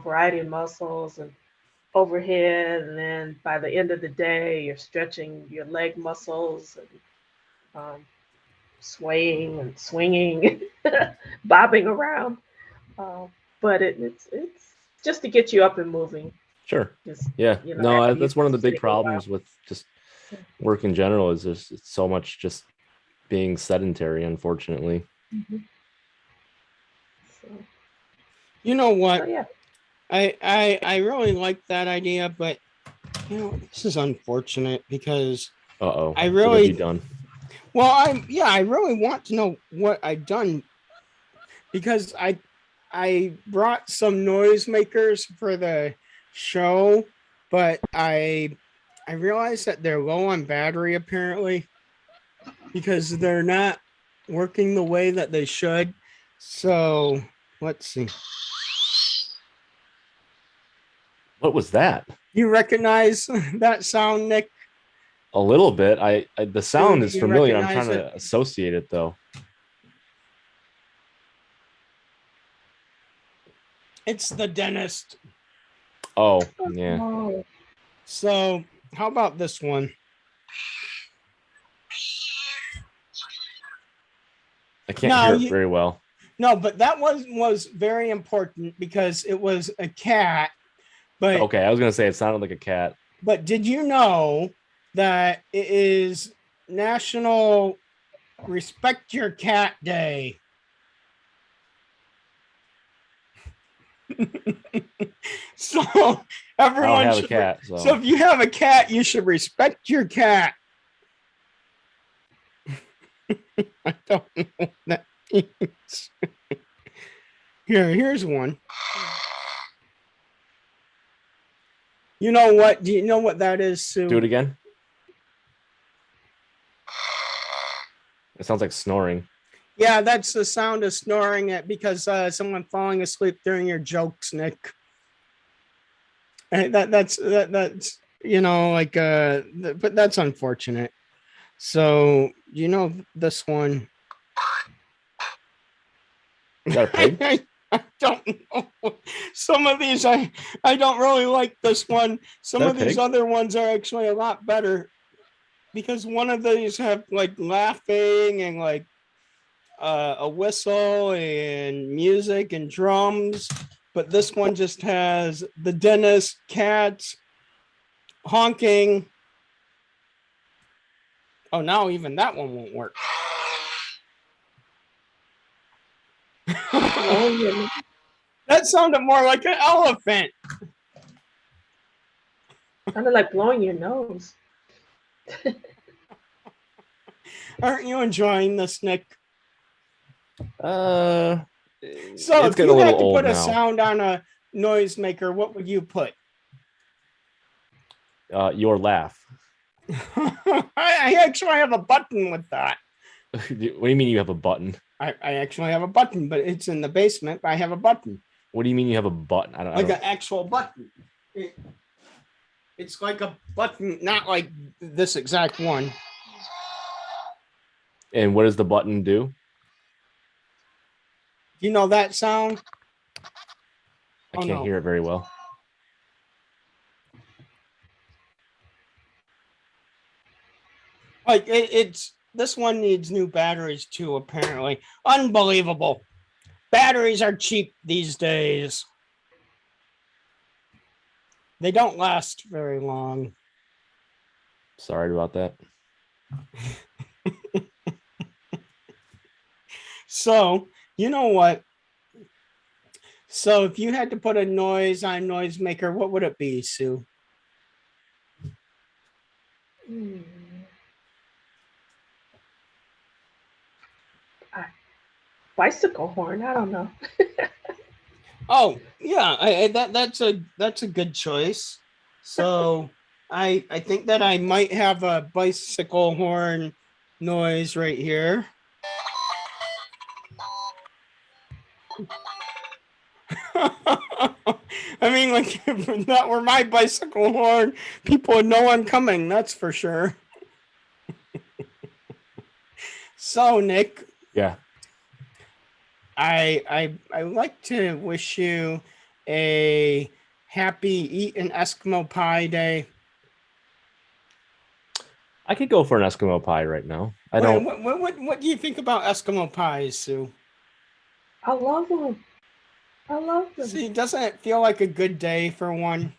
variety of muscles and overhead, and then by the end of the day you're stretching your leg muscles and swaying and swinging, bobbing around. But it's just to get you up and moving. Sure. Just, yeah. No, that's one of the big take a while. problems with just work in general is there's so much just being sedentary, unfortunately. Mhm. So, You know what? yeah. I really like that idea, but this is unfortunate because I really be done. Well, I really want to know what I've done because I brought some noisemakers for the show, but I realized that they're low on battery apparently because they're not working the way that they should. So let's see. What was that? You recognize that sound, Nick? A little bit. I the sound is familiar. I'm recognize trying to associate it though. It's the dentist. Oh, yeah. Oh. So how about this one? I can't hear it very well. No, but that was very important because it was a cat. But okay, I was gonna say it sounded like a cat. But did you know that it is National Respect Your Cat Day? So everyone have should a cat. So if you have a cat, you should respect your cat. I don't know what that means. Here's one. You know what? Do you know what that is, Sue? Do it again. It sounds like snoring. Yeah, that's the sound of snoring because someone falling asleep during your jokes, Nick. And that's but that's unfortunate. So this one. Is that a pig? I don't know. Some of these I don't really like this one. Some of these other ones are actually a lot better because one of these have like laughing and like a whistle and music and drums, but this one just has the dentist, cats, honking. Oh, now even that one won't work. That sounded more like an elephant. Sounded like blowing your nose. Aren't you enjoying this, Nick? So if you had to put a sound on a noisemaker, what would you put? Your laugh. I actually have a button with that. What do you mean you have a button? I actually have a button, but it's in the basement. But I have a button. What do you mean you have a button? I don't an actual button. It's like a button, not like this exact one. And what does the button do? You know that sound? I can't hear it very well. Like it's this one needs new batteries too, apparently. Unbelievable. Batteries are cheap these days. They don't last very long. Sorry about that. So, you know what? So if you had to put a noise on noisemaker, what would it be, Sue? Bicycle horn. I don't know. Oh yeah, that's a good choice. So I think that I might have a bicycle horn noise right here. I mean, like, if that were my bicycle horn, people would know I'm coming. That's for sure. So, Nick. Yeah. I like to wish you a happy Eat an Eskimo Pie Day. I could go for an Eskimo pie right now. What do you think about Eskimo pies, Sue? I love them. I love them. See, doesn't it feel like a good day for one?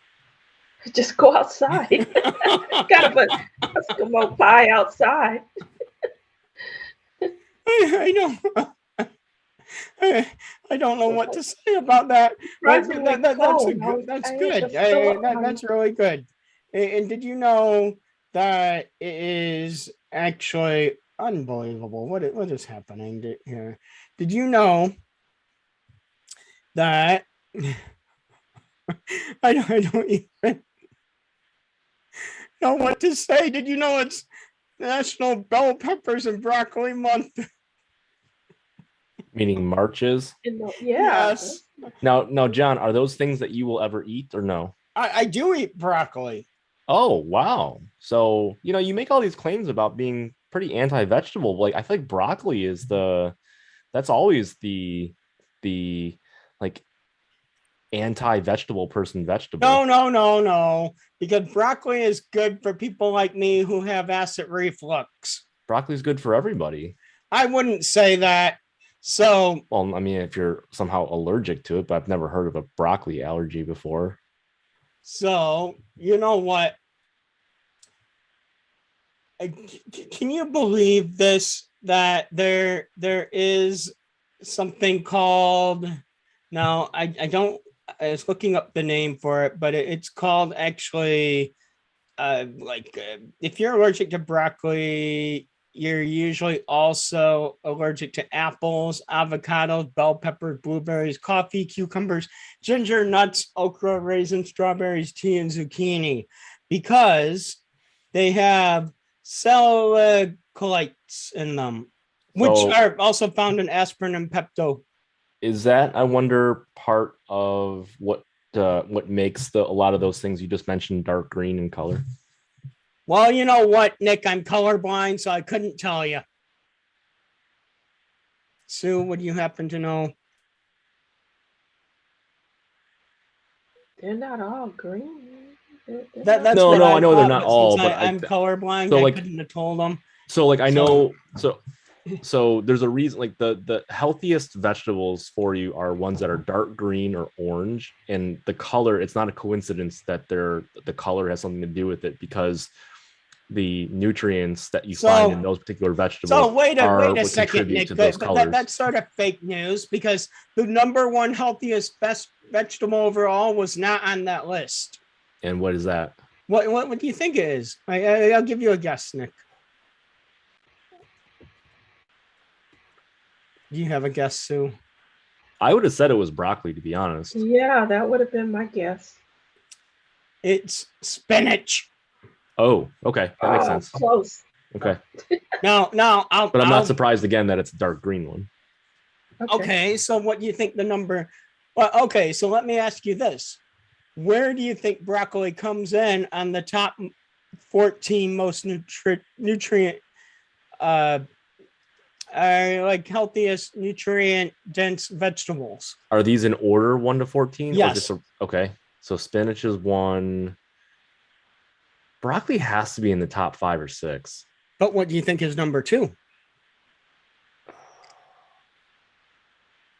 Just go outside. Gotta put Eskimo pie outside. I know. I don't know what to say about that. That's good. That's really good. And did you know that it is actually unbelievable? What is happening here? Did you know that I don't even know what to say? Did you know it's National Bell Peppers and Broccoli Month? Meaning marches? Yes. Now, John, are those things that you will ever eat or no? I do eat broccoli. Oh, wow. So, you make all these claims about being pretty anti-vegetable. Like, I feel like broccoli is that's always the like anti-vegetable person vegetable. No. Because broccoli is good for people like me who have acid reflux. Broccoli is good for everybody. I wouldn't say that. So, well, I mean, if you're somehow allergic to it, but I've never heard of a broccoli allergy before. So, you know what? Can you believe this? That there is something called, now I was looking up the name for it, but it's called actually, if you're allergic to broccoli, you're usually also allergic to apples, avocados, bell peppers, blueberries, coffee, cucumbers, ginger, nuts, okra, raisins, strawberries, tea, and zucchini, because they have salicylates in them, which are also found in aspirin and Pepto. Is that, I wonder, part of what makes a lot of those things you just mentioned dark green in color? Well, you know what, Nick? I'm colorblind, so I couldn't tell you. Sue, what do you happen to know? They're not all green. That's no, I know they're not all, but I'm colorblind. So, I couldn't have told them. So, I know. So there's a reason. Like the healthiest vegetables for you are ones that are dark green or orange, and the color. It's not a coincidence that the color has something to do with it, because the nutrients that you find in those particular vegetables. So wait a second, Nick. That's sort of fake news, because the number one healthiest best vegetable overall was not on that list. And what is that? What do you think it is? I'll give you a guess, Nick. Do you have a guess, Sue? I would have said it was broccoli, to be honest. Yeah, that would have been my guess. It's spinach. Oh, okay. That makes sense. Close. Okay. Now, but I'm not surprised again that it's a dark green one. Okay, so what do you think the number? Well, okay, so let me ask you this: where do you think broccoli comes in on the top 14 most nutrient, healthiest nutrient dense vegetables? Are these in order 1 to 14? Yes. Okay, so spinach is 1. Broccoli has to be in the top 5 or 6. But what do you think is number 2?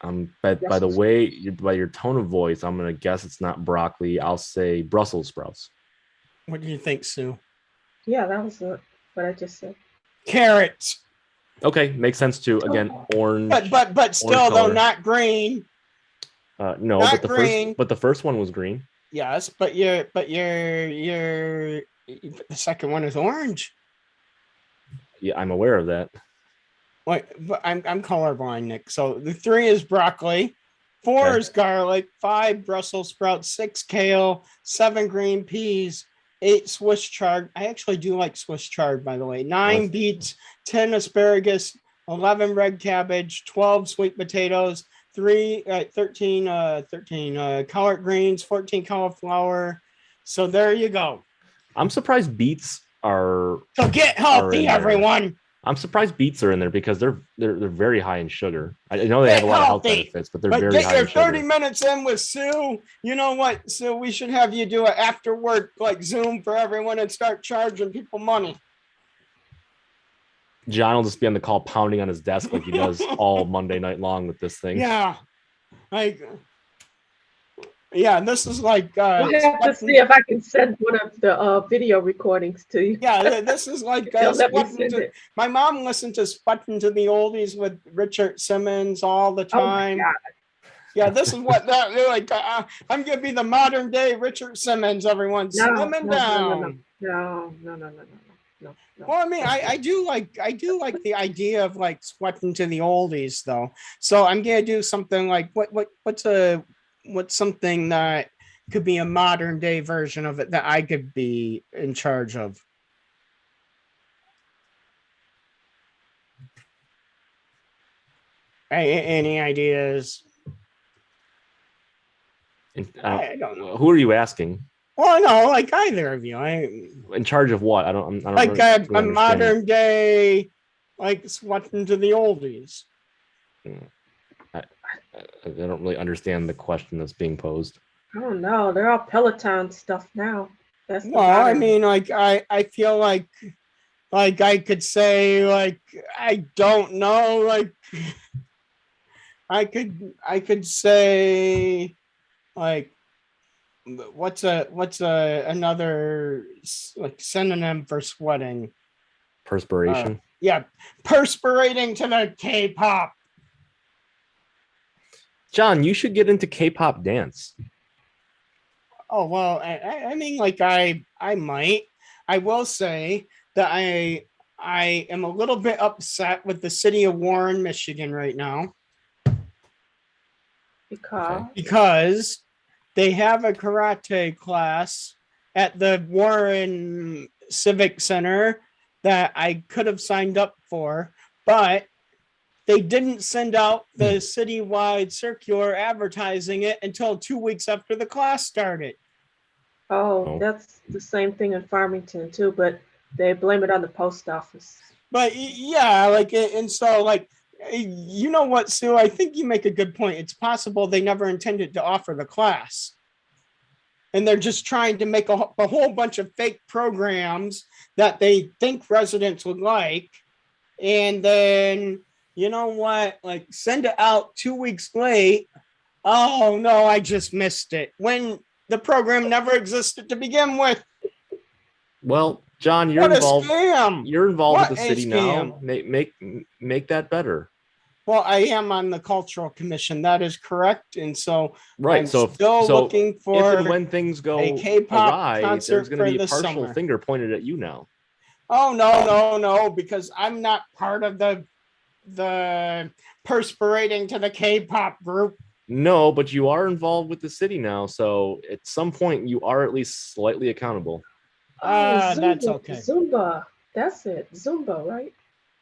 By your tone of voice, I'm gonna guess it's not broccoli. I'll say Brussels sprouts. What do you think, Sue? Yeah, that was what I just said. Carrots. Okay, makes sense too. Again, orange. But still, though, not green. No, not but green. The first one was green. Yes, but the second one is orange. Yeah, I'm aware of that. Wait, but I'm colorblind, Nick. So the 3 is broccoli, 4 is garlic, 5 Brussels sprouts, 6 kale, 7 green peas, 8 Swiss chard. I actually do like Swiss chard, by the way. 9 beets, 10 asparagus, 11 red cabbage, 12 sweet potatoes, 13 collard greens, 14 cauliflower. So there you go. I'm surprised beets are. So get healthy, everyone. I'm surprised beets are in there because they're very high in sugar. I know they have a lot of health benefits, but they're very high in sugar. Get your 30 minutes in with Sue. You know what, Sue? We should have you do it after work, like Zoom for everyone, and start charging people money. John will just be on the call pounding on his desk like he does all Monday night long with this thing. Yeah. This is like we'll have to see if I can send one of the video recordings to you. Yeah, this is like my mom listened to Sputting to the Oldies with Richard Simmons all the time. Oh my God. Yeah, this is what that like. I'm gonna be the modern day Richard Simmons. Everyone, slimming down. No. Well, I mean, I do like the idea of like Sputting to the Oldies though. So I'm gonna do something like what's something that could be a modern day version of it that I could be in charge of? Any ideas? I don't know. Who are you asking? Well, no, like either of you. In charge of what? I don't like really a modern day, like Sputting to the Oldies. I don't really understand the question that's being posed. I don't know. They're all Peloton stuff now. I mean, like I feel like I could say like I don't know, like I could say like what's another like synonym for sweating? Perspiration. Yeah, perspirating to the K-pop. John, you should get into K-pop dance. Oh, well, I mean, like I might. I will say that I am a little bit upset with the city of Warren, Michigan right now. Because they have a karate class at the Warren Civic Center that I could have signed up for, but they didn't send out the citywide circular advertising it until 2 weeks after the class started. Oh, that's the same thing in Farmington too, but they blame it on the post office. But yeah, like, and so like, you know what, Sue, I think you make a good point. It's possible they never intended to offer the class. And they're just trying to make a whole bunch of fake programs that they think residents would like. And then, you know what, like send it out 2 weeks late. Oh no, I just missed it. When the program never existed to begin with. Well, John, you're involved. You're involved with the city now. Make that better. Well, I am on the cultural commission. That is correct, and so right. I'm still looking for if and when things go a K-pop awry, concert there's going to be a partial summer. finger pointed at you now. Oh no! Because I'm not part of the perspirating to the K-pop group. No, but you are involved with the city now, so at some point you are at least slightly accountable. Zumba, that's okay. Zumba, that's it. Zumba, right?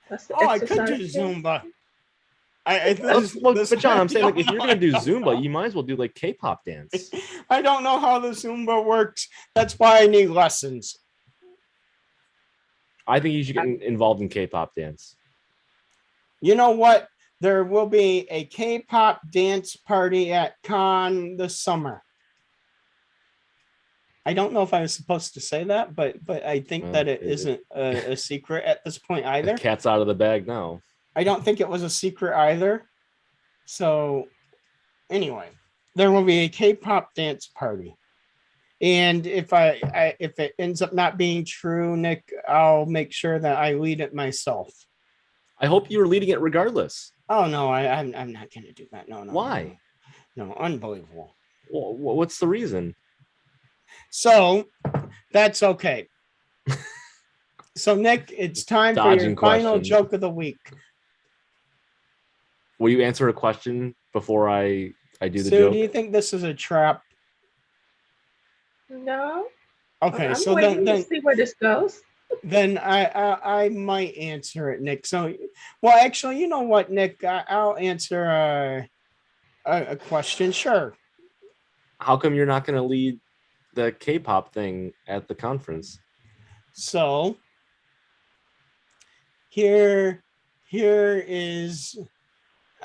That's the I could do Zumba. But John, I'm saying like if you're gonna do Zumba, you might as well do like K-pop dance. I don't know how the Zumba works. That's why I need lessons. I think you should get involved in K-pop dance. You know what? There will be a K-pop dance party at Cannes this summer. I don't know if I was supposed to say that, but I think that it isn't a secret at this point either. The cat's out of the bag now. I don't think it was a secret either. So anyway, there will be a K-pop dance party. And if if it ends up not being true, Nick, I'll make sure that I lead it myself. I hope you're leading it regardless. Oh no, I'm not going to do that. No. Why? No, unbelievable. Well, what's the reason? So that's okay. So Nick, it's time for your final joke of the week. Will you answer a question before I do the Sue, joke? do you think this is a trap? No. Okay, I'm so waiting then to see where this goes. Then I might answer it, Nick. So, well, actually, you know what, Nick? I'll answer. a question, sure. How come you're not going to lead the K-pop thing at the conference? So here is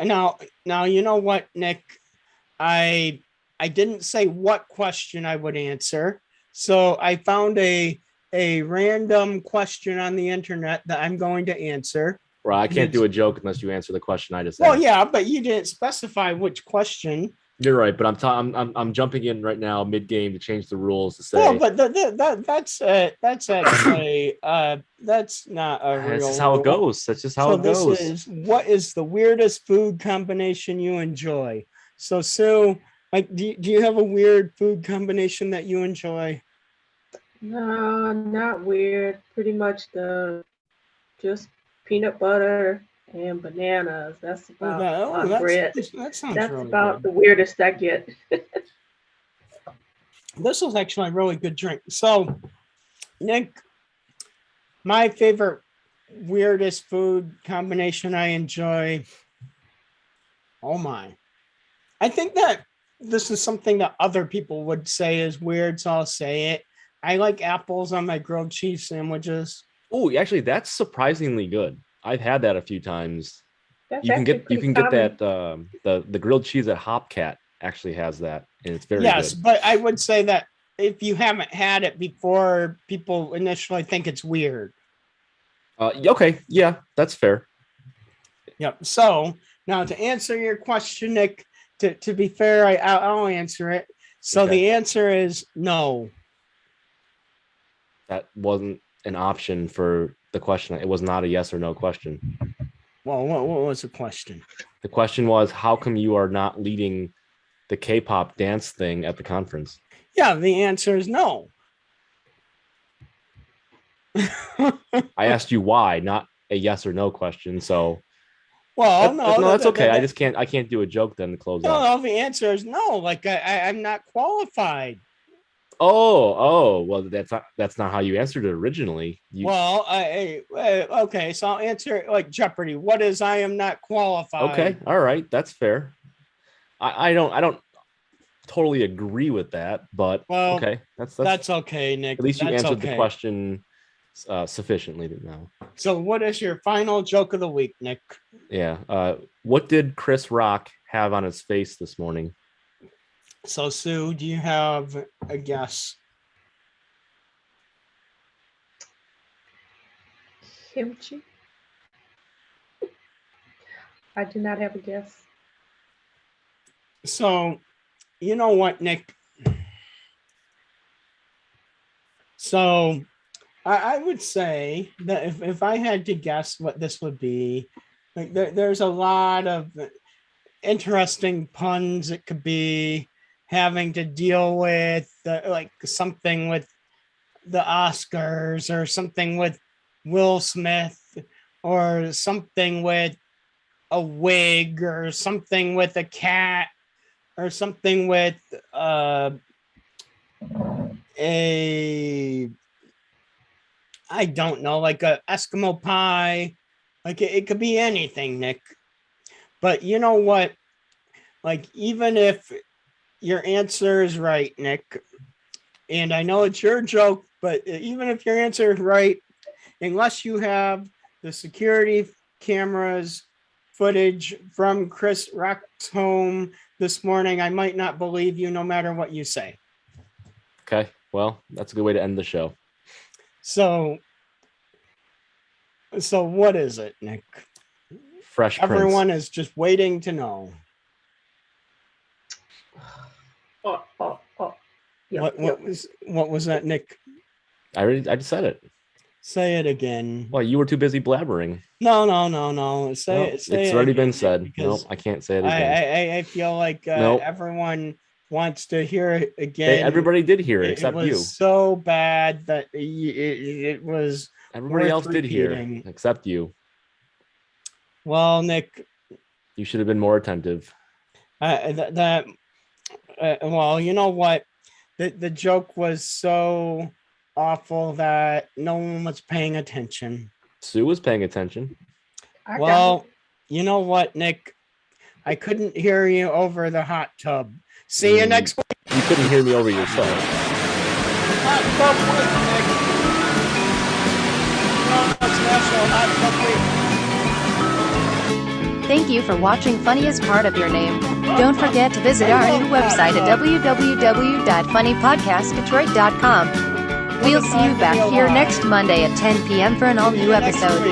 now you know what, Nick? I didn't say what question I would answer. So I found a random question on the internet that I'm going to answer. Well, I can't do a joke unless you answer the question I just asked. Well, yeah, but you didn't specify which question. You're right, but I'm jumping in right now mid game to change the rules to say. Well, but that's actually that's not a real. That's just how it goes. That's just how it goes. This is what is the weirdest food combination you enjoy? So Sue, like, do you have a weird food combination that you enjoy? No, not weird. Pretty much just peanut butter and bananas. That's about bread. That sounds That's really about good. the weirdest I get. This was actually a really good drink. So, Nick, my favorite weirdest food combination I enjoy. Oh my. I think that this is something that other people would say is weird, so I'll say it. I like apples on my grilled cheese sandwiches. Oh, actually, that's surprisingly good. I've had that a few times. That's you can get common. that the grilled cheese at Hopcat actually has that, and it's very good. But I would say that if you haven't had it before, people initially think it's weird. Okay, yeah, that's fair. Yep. So now to answer your question, Nick, to be fair, I'll answer it. So the answer is no. That wasn't an option for the question. It was not a yes or no question. Well, what was the question? The question was, how come you are not leading the K-pop dance thing at the conference? Yeah, the answer is no. I asked you why, not a yes or no question. So, well, that's okay. I can't do a joke then to close out. No, the answer is no. Like I'm not qualified. Well, that's not how you answered it originally. Okay, so I'll answer like Jeopardy. What is I am not qualified? Okay, all right, that's fair. I don't totally agree with that, but okay, that's okay, Nick. At least you answered the question sufficiently to know. So, what is your final joke of the week, Nick? Yeah. What did Chris Rock have on his face this morning? So, Sue, do you have a guess? Kimchi. I do not have a guess. So, you know what, Nick? So, I would say that if I had to guess what this would be, like there's a lot of interesting puns it could be. Having to deal with like something with the Oscars or something with Will Smith or something with a wig or something with a cat or something with I don't know, like a Eskimo pie. Like it could be anything, Nick. But you know what? Like even if your answer is right, Nick, and I know it's your joke, but even if your answer is right, unless you have the security cameras footage from Chris Rock's home this morning, I might not believe you no matter what you say. Okay, well, that's a good way to end the show. So what is it, Nick? Fresh Prince. Everyone is just waiting to know. Yeah, what was that, Nick? I just said it. Say it again. Well, you were too busy blabbering. No. Say it's already been said. No, I can't say it again. I feel like everyone wants to hear it again. Everybody did hear it except you. It was so bad that it was. Everybody else did hear except you. Well, Nick, you should have been more attentive. Well, you know what? The joke was so awful that no one was paying attention. Sue was paying attention. Well, you know what, Nick? I couldn't hear you over the hot tub. See you next week. You couldn't hear me over yourself. Hot tub week, Nick. It's National Hot Tub Week. Thank you for watching Funniest Part of Your Name. Don't forget to visit our new website at www.funnypodcastdetroit.com. We'll see you back here next Monday at 10 p.m. for an all-new episode.